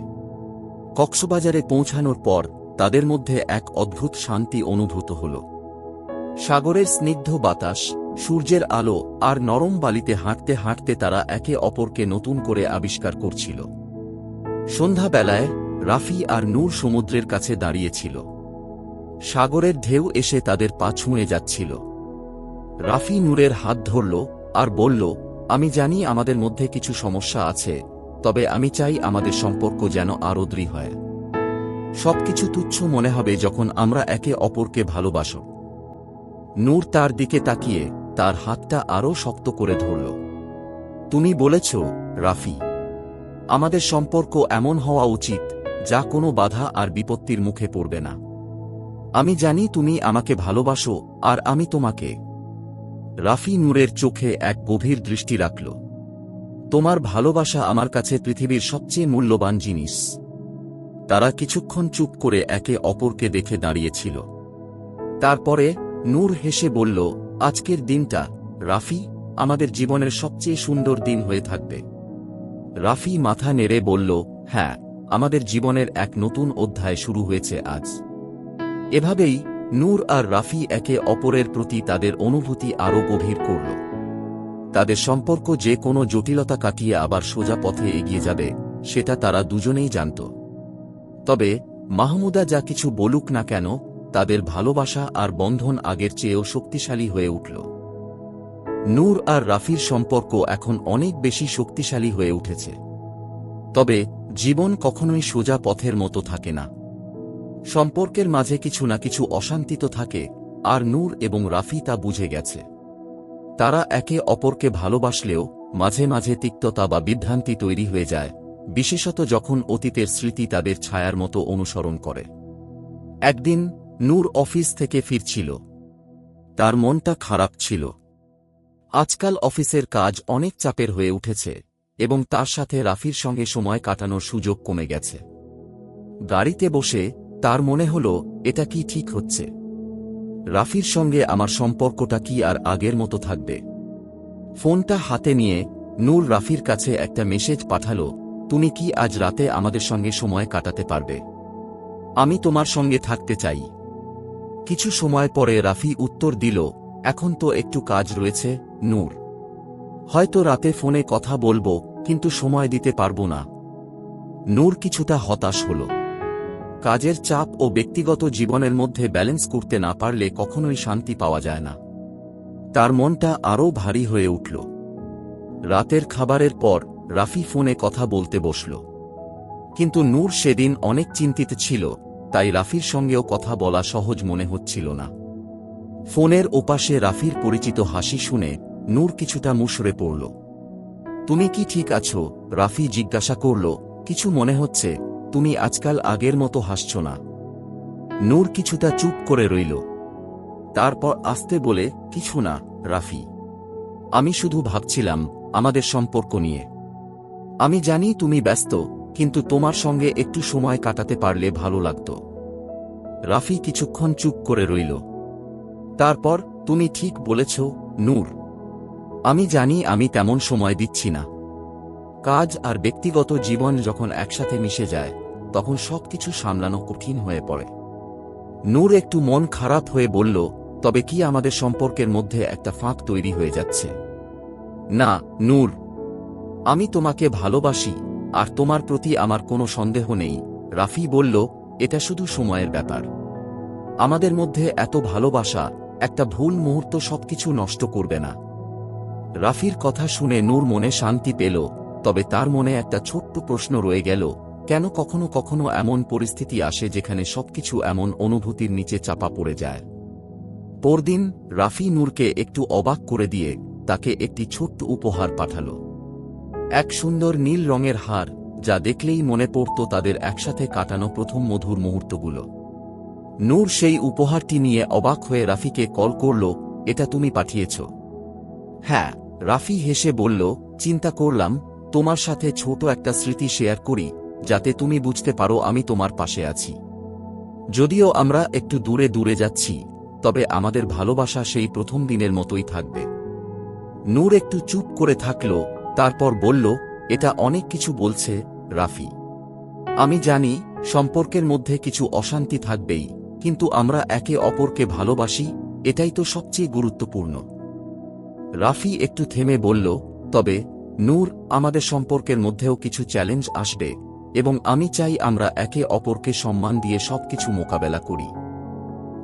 কক্সবাজারে পৌঁছানোর পর তাদের মধ্যে এক অদ্ভুত শান্তি অনুভূত হল। সাগরের স্নিগ্ধ বাতাস, সূর্যের আলো আর নরম বালিতে হাঁটতে হাঁটতে তারা একে অপরকে নতুন করে আবিষ্কার করছিল। সন্ধ্যাবেলায় রাফি আর নূর সমুদ্রের কাছে দাঁড়িয়েছিল। সাগরের ঢেউ এসে তাদের পা ছুঁয়ে যাচ্ছিল। রাফি নূরের হাত ধরল আর বলল, আমি জানি আমাদের মধ্যে কিছু সমস্যা আছে, তবে আমি চাই আমাদের সম্পর্ক যেন আরও দৃঢ় হয়। সবকিছু তুচ্ছ মনে হবে যখন আমরা একে অপরকে ভালোবাসো। নূর তার দিকে তাকিয়ে তার হাতটা আরও শক্ত করে ধরল। তুমি বলেছ, রাফি, আমাদের সম্পর্ক এমন হওয়া উচিত যা কোনো বাধা আর বিপত্তির মুখে পড়বে না। আমি জানি তুমি আমাকে ভালোবাসো, আর আমি তোমাকে। রাফি নূরের চোখে এক গভীর দৃষ্টি রাখল। তোমার ভালোবাসা আমার কাছে পৃথিবীর সবচেয়ে মূল্যবান জিনিস। তারা কিছুক্ষণ চুপ করে একে অপরকে দেখে দাঁড়িয়েছিল। তারপরে নূর হেসে বলল, আজকের দিনটা, রাফি, আমাদের জীবনের সবচেয়ে সুন্দর দিন হয়ে থাকবে। রাফি মাথা নেড়ে বলল, হ্যাঁ, আমাদের জীবনের এক নতুন অধ্যায় শুরু হয়েছে আজ। এভাবেই নূর আর রাফি একে অপরের প্রতি তাদের অনুভূতি আরও গভীর করল। তাদের সম্পর্ক যে কোনো জটিলতা কাটিয়ে আবার সোজা পথে এগিয়ে যাবে, সেটা তারা দুজনেই জানত। তবে মাহমুদা যা কিছু বলুক না কেন, তাদের ভালোবাসা আর বন্ধন আগের চেয়েও শক্তিশালী হয়ে উঠল। নূর আর রাফির সম্পর্ক এখন অনেক বেশি শক্তিশালী হয়ে উঠেছে। তবে জীবন কখনোই সোজা পথের মতো থাকে না। সম্পর্কের মাঝে কিছু না কিছু অশান্তি তো থাকে, আর নূর এবং রাফি তা বুঝে গেছে। তারা একে অপরকে ভালোবাসলেও মাঝে মাঝে তিক্ততা বা বিভ্রান্তি তৈরি হয়ে যায়, বিশেষত যখন অতীতের স্মৃতি তাদের ছায়ার মতো অনুসরণ করে। একদিন নূর অফিস থেকে ফিরছিল। তার মনটা খারাপ ছিল। আজকাল অফিসের কাজ অনেক চাপের হয়ে উঠেছে, এবং তার সাথে রাফির সঙ্গে সময় কাটানোর সুযোগ কমে গেছে। গাড়িতে বসে তার মনে হল, এটা কি ঠিক হচ্ছে? রাফির সঙ্গে আমার সম্পর্কটা কি আর আগের মতো থাকবে? ফোনটা হাতে নিয়ে নূর রাফির কাছে একটা মেসেজ পাঠালো, তুমি কি আজ রাতে আমাদের সঙ্গে সময় কাটাতে পারবে? আমি তোমার সঙ্গে থাকতে চাই। কিছু সময় পরে রাফি উত্তর দিল, এখন তো একটু কাজ রয়েছে, নূর। হয়তো রাতে ফোনে কথা বলবো, কিন্তু সময় দিতে পারবো না। নূর কিছুটা হতাশ হল। কাজের চাপ ও ব্যক্তিগত জীবনের মধ্যে ব্যালেন্স করতে না পারলে কখনোই শান্তি পাওয়া যায় না। তার মনটা আরও ভারী হয়ে উঠল। রাতের খাবারের পর রাফি ফোনে কথা বলতে বসল। কিন্তু নূর সেদিন অনেক চিন্তিত ছিল, তাই রাফির সঙ্গেও কথা বলা সহজ মনে হচ্ছিল না। ফোনের ওপাশে রাফির পরিচিত হাসি শুনে নূর কিছুটা মুষড়ে পড়ল। তুমি কি ঠিক আছো? রাফি জিজ্ঞাসা করল, কিছু মনে হচ্ছে? তুমি আজকাল আগের মতো হাসছ না। নূর কিছুটা চুপ করে রইল। তারপর আস্তে বলে, কিছু না, রাফি। আমি শুধু ভাবছিলাম আমাদের সম্পর্ক নিয়ে। আমি জানি তুমি ব্যস্ত, কিন্তু তোমার সঙ্গে একটু সময় কাটাতে পারলে ভালো লাগত। রাফি কিছুক্ষণ চুপ করে রইল। তারপর, তুমি ঠিক বলেছ, নূর। আমি জানি আমি তেমন সময় দিচ্ছি না। কাজ আর ব্যক্তিগত জীবন যখন একসাথে মিশে যায়, তখন সবকিছু সামলানো কঠিন হয়ে পড়ে। নূর একটু মন খারাপ হয়ে বলল, তবে কি আমাদের সম্পর্কের মধ্যে একটা ফাঁক তৈরি হয়ে যাচ্ছে? না, নূর। আমি তোমাকে ভালোবাসি, আর তোমার প্রতি আমার কোনো সন্দেহ নেই, রাফি বলল। এটা শুধু সময়ের ব্যাপার। আমাদের মধ্যে এত ভালোবাসা, একটা ভুল মুহূর্ত সবকিছু নষ্ট করবে না। রাফির কথা শুনে নূর মনে শান্তি পেল, তবে তার মনে একটা ছোট্ট প্রশ্ন রয়ে গেল, কেন কখনো কখনো এমন পরিস্থিতি আসে যেখানে সবকিছু এমন অনুভূতির নিচে চাপা পড়ে যায়। পরদিন রাফি নূরকে একটু অবাক করে দিয়ে তাকে একটি ছোট্ট উপহার পাঠাল। এক সুন্দর নীল রঙের হার, যা দেখলেই মনে পড়ত তাদের একসাথে কাটানো প্রথম মধুর মুহূর্তগুলো। নূর সেই উপহারটি নিয়ে অবাক হয়ে রাফিকে কল করল, এটা তুমি পাঠিয়েছ? হ্যাঁ, রাফি হেসে বলল, চিন্তা করলাম তোমার সাথে ছোট একটা স্মৃতি শেয়ার করি, যাতে তুমি বুঝতে পারো আমি তোমার পাশে আছি। যদিও আমরা একটু দূরে দূরে যাচ্ছি, তবে আমাদের ভালোবাসা সেই প্রথম দিনের মতোই থাকবে। নূর একটু চুপ করে থাকল, তারপর বলল, এটা অনেক কিছু বলছে, রাফি। আমি জানি সম্পর্কের মধ্যে কিছু অশান্তি থাকবেই, কিন্তু আমরা একে অপরকে ভালোবাসি, এটাই তো সবচেয়ে গুরুত্বপূর্ণ। রাফি একটু থেমে বলল, তবে নূর, আমাদের সম্পর্কের মধ্যেও কিছু চ্যালেঞ্জ আসবে, এবং আমি চাই আমরা একে অপরকে সম্মান দিয়ে সবকিছু মোকাবেলা করি।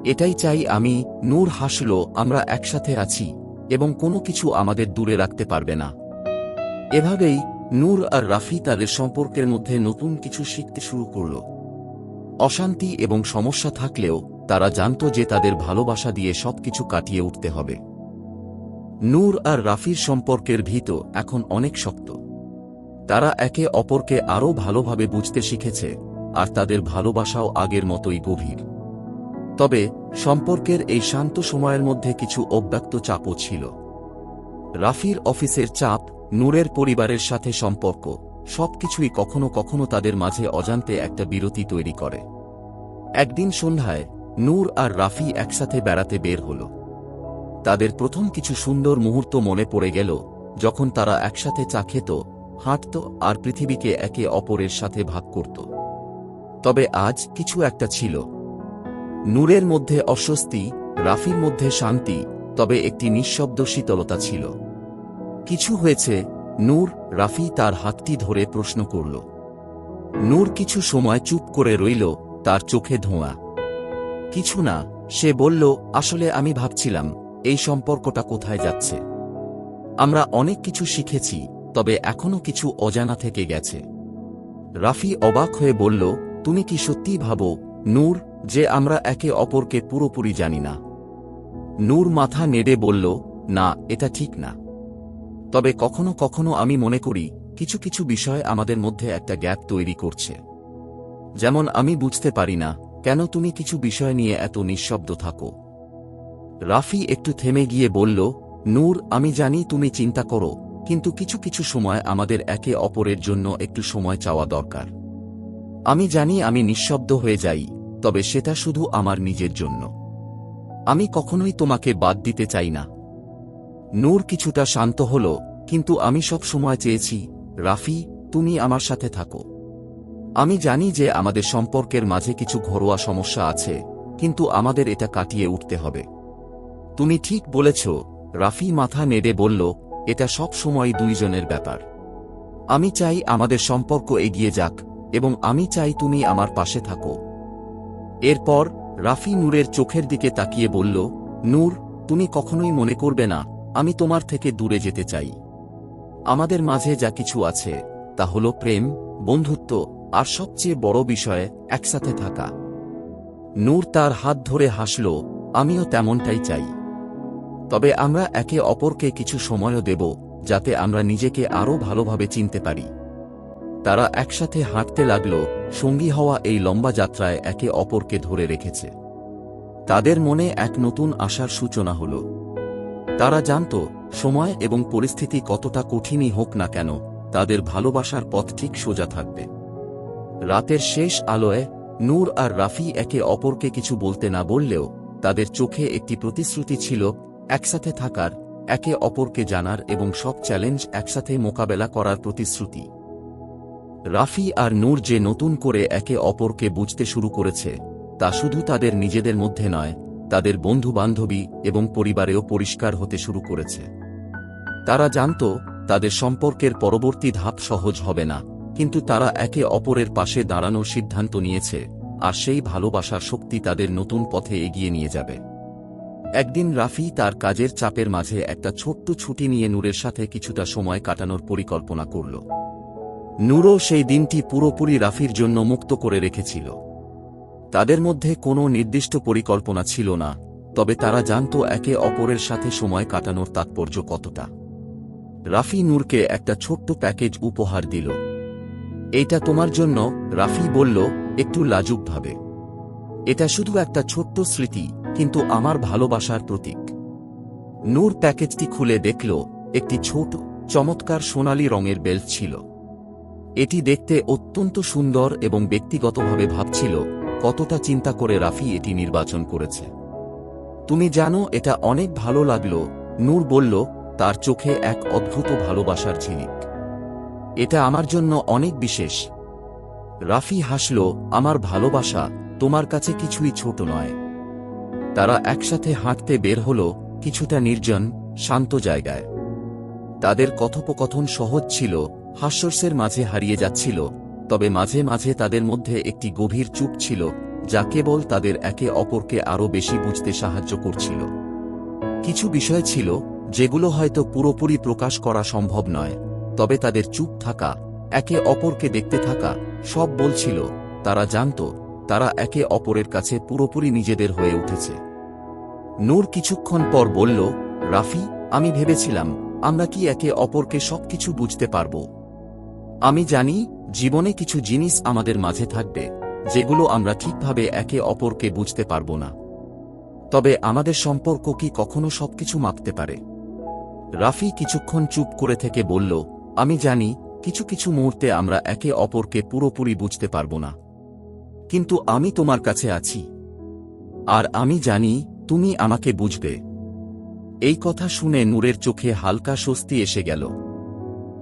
এটাই চাই আমি। নূর হাসল, আমরা একসাথে আছি, এবং কোনো কিছু আমাদের দূরে রাখতে পারবে না। এভাবেই নূর আর রাফি তাদের সম্পর্কের মধ্যে নতুন কিছু শিখতে শুরু করল। অশান্তি এবং সমস্যা থাকলেও তারা জানত যে তাদের ভালোবাসা দিয়ে সবকিছু কাটিয়ে উঠতে হবে। নূর আর রাফির সম্পর্কের ভিত এখন অনেক শক্ত। তারা একে অপরকে আরও ভালোভাবে বুঝতে শিখেছে, আর তাদের ভালোবাসাও আগের মতোই গভীর। তবে সম্পর্কের এই শান্ত সময়ের মধ্যে কিছু অব্যক্ত চাপও ছিল। রাফির অফিসের চাপ, নূরের পরিবারের সাথে সম্পর্ক, সবকিছুই কখনো কখনো তাদের মাঝে অজান্তে একটা বিরতি তৈরি করে। একদিন সন্ধ্যায় নূর আর রাফি একসাথে বেড়াতে বের হল। তাদের প্রথম কিছু সুন্দর মুহূর্ত মনে পড়ে গেল, যখন তারা একসাথে চা খেত, হাঁটত আর পৃথিবীকে একে অপরের সাথে ভাগ করত। তবে আজ কিছু একটা ছিল। নূরের মধ্যে অস্বস্তি, রাফির মধ্যে শান্তি, তবে একটি নিঃশব্দ শীতলতা ছিল। কিছু হয়েছে? নূর রাফি তার হাতটি ধরে প্রশ্ন করল। নূর কিছু সময় চুপ করে রইল, তার চোখে ধোঁয়া। কিছু না, সে বলল, আসলে আমি ভাবছিলাম এই সম্পর্কটা কোথায় যাচ্ছে। আমরা অনেক কিছু শিখেছি, তবে এখনো কিছু অজানা থেকে গেছে। রাফি অবাক হয়ে বলল, তুমি কি সত্যিই ভাবো, নূর, যে আমরা একে অপরকে পুরোপুরি জানি না? নূর মাথা নেড়ে বলল, না, এটা ঠিক না। তবে কখনো কখনো আমি মনে করি কিছু কিছু বিষয় আমাদের মধ্যে একটা গ্যাপ তৈরি করছে। যেমন আমি বুঝতে পারি না কেন তুমি কিছু বিষয় নিয়ে এত নিঃশব্দ থাকো। রাফি একটু থেমে গিয়ে বলল, নূর, আমি জানি তুমি চিন্তা করো, কিন্তু কিছু কিছু সময় আমাদের একে অপরের জন্য একটু সময় চাওয়া দরকার। আমি জানি আমি নিঃশব্দ হয়ে যাই, তবে সেটা শুধু আমার নিজের জন্য। আমি কখনোই তোমাকে বাদ দিতে চাই না। নূর কিছুটা শান্ত হল, কিন্তু আমি সব সময় চেয়েছি, রাফি, তুমি আমার সাথে থাকো। আমি জানি যে আমাদের সম্পর্কের মাঝে কিছু ঘরোয়া সমস্যা আছে, কিন্তু আমাদের এটা কাটিয়ে উঠতে হবে। তুমি ঠিক বলেছ, রাফি মাথা নেড়ে বলল, এটা সব সময় দুইজনের ব্যাপার। আমি চাই আমাদের সম্পর্ক এগিয়ে যাক, এবং আমি চাই তুমি আমার পাশে থাকো। এরপর রাফি নূরের চোখের দিকে তাকিয়ে বলল, নূর, তুমি কখনোই মনে করবে না আমি তোমার থেকে দূরে যেতে চাই। আমাদের মাঝে যা কিছু আছে তা হলো প্রেম, বন্ধুত্ব, আর সবচেয়ে বড় বিষয় একসাথে থাকা। নূর তার হাত ধরে হাসল, আমিও তেমনটাই চাই। তবে আমরা একে অপরকে কিছু সময়ও দেব, যাতে আমরা নিজেকে আরও ভালোভাবে চিনতে পারি। তারা একসাথে হাঁটতে লাগল, সঙ্গী হওয়া এই লম্বা যাত্রায় একে অপরকে ধরে রেখেছে। তাদের মনে এক নতুন আশার সূচনা হল। তারা জানত, সময় এবং পরিস্থিতি কতটা কঠিনই হোক না কেন, তাদের ভালোবাসার পথ ঠিক সোজা থাকবে। রাতের শেষ আলোয় নূর আর রাফি একে অপরকে কিছু বলতে না বললেও তাদের চোখে একটি প্রতিশ্রুতি ছিল, একসাথে থাকার, একে অপরকে জানার এবং সব চ্যালেঞ্জ একসাথে মোকাবেলা করার প্রতিশ্রুতি। রাফি আর নূর যে নতুন করে একে অপরকে বুঝতে শুরু করেছে, তা শুধু তাদের নিজেদের মধ্যে নয়, তাদের বন্ধু-বান্ধবী এবং পরিবারেও পরিষ্কার হতে শুরু করেছে। তারা জানত তাদের সম্পর্কের পরবর্তী ধাপ সহজ হবে না, কিন্তু তারা একে অপরের পাশে দাঁড়ানোর সিদ্ধান্ত নিয়েছে, আর সেই ভালোবাসার শক্তি তাদের নতুন পথে এগিয়ে নিয়ে যাবে। একদিন রাফি তার কাজের চাপের মাঝে একটা ছোট্ট ছুটি নিয়ে নূরের সাথে কিছুটা সময় কাটানোর পরিকল্পনা করল। নূরও সেই দিনটি পুরোপুরি রাফির জন্য মুক্ত করে রেখেছিল। তাদের মধ্যে কোনো নির্দিষ্ট পরিকল্পনা ছিল না, তবে তারা জানত একে অপরের সাথে সময় কাটানোর তাৎপর্য কতটা। রাফি নূরকে একটা ছোট্ট প্যাকেজ উপহার দিল। এইটা তোমার জন্য, রাফি বলল একটু লাজুকভাবে। এটা শুধু একটা ছোট্ট স্মৃতি, কিন্তু আমার ভালোবাসার প্রতীক। নূর প্যাকেজটি খুলে দেখল, একটি ছোট, চমৎকার সোনালী রঙের বেল্ট ছিল। এটি দেখতে অত্যন্ত সুন্দর এবং ব্যক্তিগতভাবে ভাবছিল কতটা চিন্তা করে রাফি এটি নির্বাচন করেছে। তুমি জানো, এটা অনেক ভালো লাগলো, নূর বলল, তার চোখে এক অদ্ভুত ভালোবাসার ঝিলিক। এটা আমার জন্য অনেক বিশেষ। রাফি হাসল, আমার ভালোবাসা তোমার কাছে কিছুই ছোট নয়। তারা একসাথে হাঁটতে বের হল, কিছুটা নির্জন, শান্ত জায়গায়। তাদের কথোপকথন সহজ ছিল, হাস্যরসের মাঝে হারিয়ে যাচ্ছিল, তবে মাঝে মাঝে তাদের মধ্যে একটি গভীর চুপ ছিল, যা কেবল তাদের একে অপরকে আরও বেশি বুঝতে সাহায্য করছিল। কিছু বিষয় ছিল যেগুলো হয়তো পুরোপুরি প্রকাশ করা সম্ভব নয়, তবে তাদের চুপ থাকা, একে অপরকে দেখতে থাকা, সব বলছিল তারা জানত তারা একে অপরের কাছে পুরোপুরি নিজেদের হয়ে উঠেছে। নূর কিছুক্ষণ পর বলল, রাফি, আমি ভেবেছিলাম আমরা কি একে অপরকে সবকিছু বুঝতে পারব। আমি জানি জীবনে কিছু জিনিস আমাদের মাঝে থাকবে যেগুলো আমরা ঠিকভাবে একে অপরকে বুঝতে পারব না। তবে আমাদের সম্পর্ক কি কখনো সবকিছু মাপতে পারে? রাফি কিছুক্ষণ চুপ করে থেকে বলল, আমি জানি কিছু কিছু মুহূর্তে আমরা একে অপরকে পুরোপুরি বুঝতে পারব না, কিন্তু আমি তোমার কাছে আছি, আর আমি জানি তুমি আমাকে বুঝবে। এই কথা শুনে নূরের চোখে হালকা স্বস্তি এসে গেল।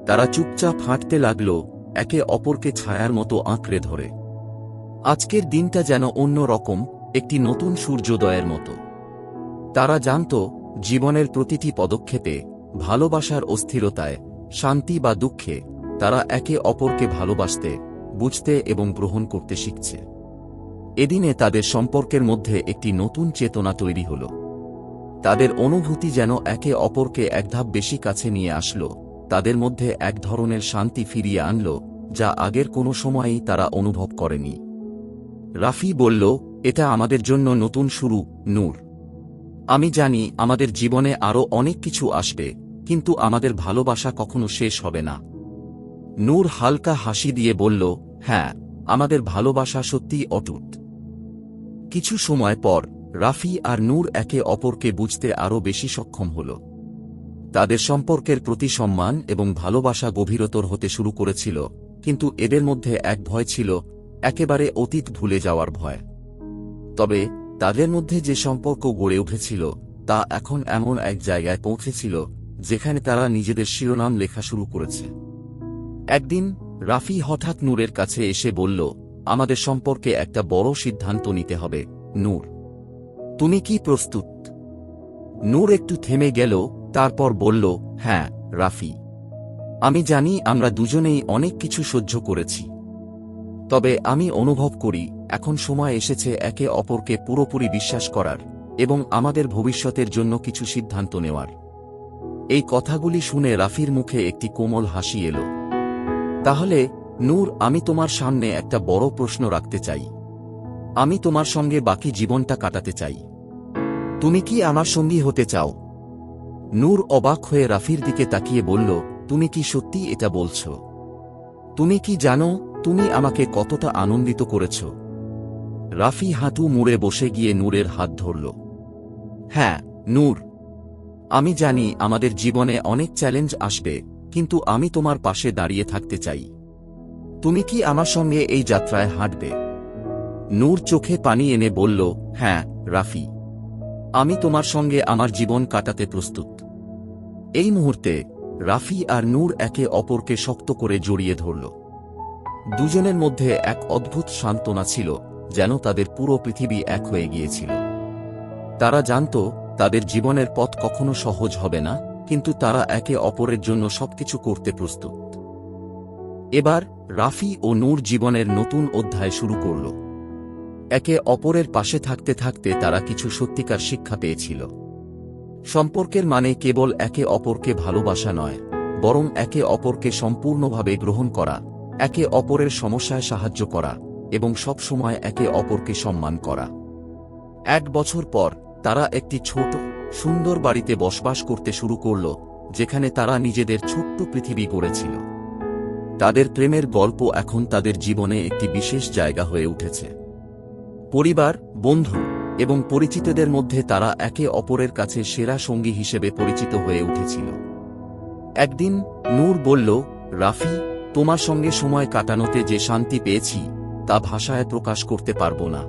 তারা চুপচাপ হাঁটতে লাগল, একে অপরকে ছায়ার মতো আঁকড়ে ধরে। আজকের দিনটা যেন অন্য রকম, একটি নতুন সূর্যোদয়ের মতো। তারা জানত জীবনের প্রতিটি পদক্ষেপে, ভালোবাসার অস্থিরতায়, শান্তি বা দুঃখে, তারা একে অপরকে ভালোবাসতে, বুঝতে এবং গ্রহণ করতে শিখছে। এদিনে তাদের সম্পর্কের মধ্যে একটি নতুন চেতনা তৈরি হল। তাদের অনুভূতি যেন একে অপরকে এক ধাপ বেশি কাছে নিয়ে আসলো, তাদের মধ্যে এক ধরনের শান্তি ফিরিয়ে আনল যা আগের কোনো সময়েই তারা অনুভব করেনি। রাফি বলল, এটা আমাদের জন্য নতুন শুরু, নূর। আমি জানি আমাদের জীবনে আরও অনেক কিছু আসবে, কিন্তু আমাদের ভালোবাসা কখনো শেষ হবে না। নূর হালকা হাসি দিয়ে বলল, হ্যাঁ, আমাদের ভালোবাসা সত্যিই অটুট। কিছু সময় পর রাফি আর নূর একে অপরকে বুঝতে আরও বেশি সক্ষম হল। তাদের সম্পর্কের প্রতি সম্মান এবং ভালোবাসা গভীরতর হতে শুরু করেছিল, কিন্তু এদের মধ্যে এক ভয় ছিল, একেবারে অতীত ভুলে যাওয়ার ভয়। তবে তাদের মধ্যে যে সম্পর্ক গড়ে উঠেছিল তা এখন এমন এক জায়গায় পৌঁছেছিল যেখানে তারা নিজেদের শিরোনাম লেখা শুরু করেছে। একদিন রাফি হঠাৎ নূরের কাছে এসে বলল, আমাদের সম্পর্কে একটা বড় সিদ্ধান্ত নিতে হবে, নূর। তুমি কি প্রস্তুত? নূর একটু থেমে গেল, তারপর বলল, হ্যাঁ রাফি, আমি জানি আমরা দুজনেই অনেক কিছু সহ্য করেছি, তবে আমি অনুভব করি এখন সময় এসেছে একে অপরকে পুরোপুরি বিশ্বাস করার এবং আমাদের ভবিষ্যতের জন্য কিছু সিদ্ধান্ত নেওয়ার। এই কথাগুলি শুনে রাফির মুখে একটি কোমল হাসি এলো। তাহলে নূর, আমি তোমার সামনে একটা বড় প্রশ্ন রাখতে চাই। আমি তোমার সঙ্গে বাকি জীবনটা কাটাতে চাই। তুমি কি আমার সঙ্গী হতে চাও? নূর অবাক হয়ে রাফির দিকে তাকিয়ে বলল, তুমি কি সত্যি এটা বলছ? তুমি কি জানো তুমি আমাকে কতটা আনন্দিত করেছ? রাফি হাঁটু মুড়ে বসে গিয়ে নূরের হাত ধরল। হ্যাঁ নূর, আমি জানি আমাদের জীবনে অনেক চ্যালেঞ্জ আসবে, কিন্তু আমি তোমার পাশে দাঁড়িয়ে থাকতে চাই। তুমি কি আমার সঙ্গে এই যাত্রায় হাঁটবে? নূর চোখে পানি এনে বলল, হ্যাঁ রাফি, আমি তোমার সঙ্গে আমার জীবন কাটাতে প্রস্তুত। এই মুহূর্তে রাফি আর নূর একে অপরকে শক্ত করে জড়িয়ে ধরল। দুজনের মধ্যে এক অদ্ভুত সান্ত্বনা ছিল, যেন তাদের পুরো পৃথিবী এক হয়ে গিয়েছিল। তারা জানত তাদের জীবনের পথ কখনো সহজ হবে না, কিন্তু তারা একে অপরের জন্য সবকিছু করতে প্রস্তুত। এবার রাফি ও নূর জীবনের নতুন অধ্যায় শুরু করল। একে অপরের পাশে থাকতে থাকতে তারা কিছু সত্যিকার শিক্ষা পেয়েছিল। সম্পর্কের মানে কেবল একে অপরকে ভালোবাসা নয়, বরং একে অপরকে সম্পূর্ণভাবে গ্রহণ করা, একে অপরের সমস্যায় সাহায্য করা এবং সব সময় একে অপরকে সম্মান করা। 1 বছর পর তারা একটি ছোট সুন্দর বাড়িতে বসবাস করতে শুরু করল, যেখানে তারা নিজেদের ছোট্ট পৃথিবী গড়েছিল। তাদের প্রেমের গল্প এখন তাদের জীবনে একটি বিশেষ জায়গা হয়ে উঠেছে। পরিবার, বন্ধু এবং পরিচিতদের মধ্যে তারা একে অপরের কাছে সেরা সঙ্গী হিসেবে পরিচিত হয়ে উঠেছিল। একদিন নূর বলল, রাফি, তোমার সঙ্গে সময় কাটানোতে যে শান্তি পেয়েছি তা ভাষায় প্রকাশ করতে পারবো না।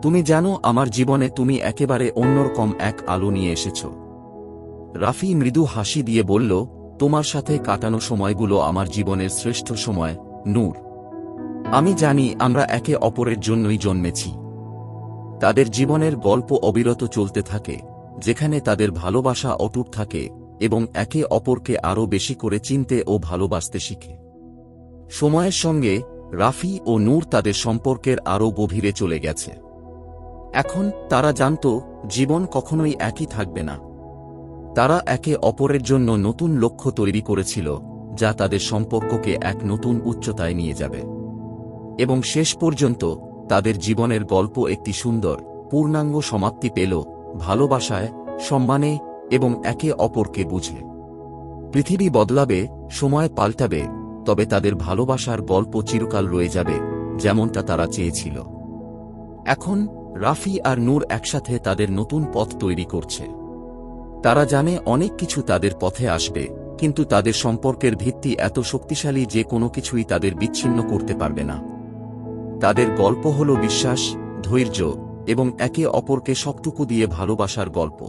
তুমি জানো আমার জীবনে তুমি একেবারে অন্যরকম এক আলো নিয়ে এসেছ। রাফি মৃদু হাসি দিয়ে বলল, তোমার সাথে কাটানো সময়গুলো আমার জীবনের শ্রেষ্ঠ সময়, নূর। আমি জানি আমরা একে অপরের জন্যই জন্মেছি। তাদের জীবনের গল্প অবিরত চলতে থাকে, যেখানে তাদের ভালোবাসা অটুট থাকে এবং একে অপরকে আরও বেশি করে চিনতে ও ভালোবাসতে শিখে। সময়ের সঙ্গে রাফি ও নূর তাদের সম্পর্কের আরও গভীরে চলে গেছে। এখন তারা জানত জীবন কখনোই একই থাকবে না। তারা একে অপরের জন্য নতুন লক্ষ্য তৈরি করেছিল, যা তাদের সম্পর্ককে এক নতুন উচ্চতায় নিয়ে যাবে। এবং শেষ পর্যন্ত তাদের জীবনের গল্প একটি সুন্দর, পূর্ণাঙ্গ সমাপ্তি পেল, ভালোবাসায়, সম্মানে এবং একে অপরকে বুঝে। পৃথিবী বদলাবে, সময় পাল্টাবে, তবে তাদের ভালোবাসার গল্প চিরকাল রয়ে যাবে, যেমনটা তারা চেয়েছিল। এখন রাফি আর নূর একসাথে তাদের নতুন পথ তৈরি করছে। তারা জানে অনেক কিছু তাদের পথে আসবে, কিন্তু তাদের সম্পর্কের ভিত্তি এত শক্তিশালী যে কোনো কিছুই তাদের বিচ্ছিন্ন করতে পারবে না। তাদের গল্প হল বিশ্বাস, ধৈর্য এবং একে অপরকে সবটুকু দিয়ে ভালোবাসার গল্প।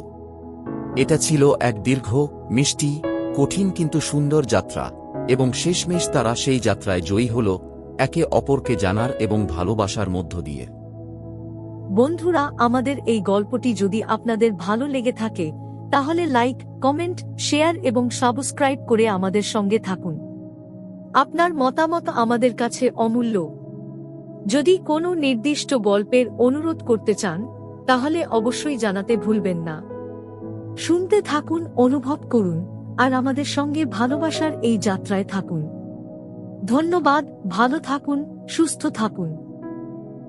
এটা ছিল এক দীর্ঘ, মিষ্টি, কঠিন কিন্তু সুন্দর যাত্রা, এবং শেষমেশ তারা সেই যাত্রায় জয়ী হল, একে অপরকে জানার এবং ভালোবাসার মধ্য দিয়ে। বন্ধুরা, আমাদের এই গল্পটি যদি আপনাদের ভালো লেগে থাকে তাহলে লাইক, কমেন্ট, শেয়ার এবং সাবস্ক্রাইব করে আমাদের সঙ্গে থাকুন। আপনার মতামত আমাদের কাছে অমূল্য। যদি কোনো নির্দিষ্ট গল্পের অনুরোধ করতে চান তাহলে অবশ্যই জানাতে ভুলবেন না। শুনতে থাকুন, অনুভব করুন আর আমাদের সঙ্গে ভালোবাসার এই যাত্রায় থাকুন। ধন্যবাদ, ভালো থাকুন, সুস্থ থাকুন।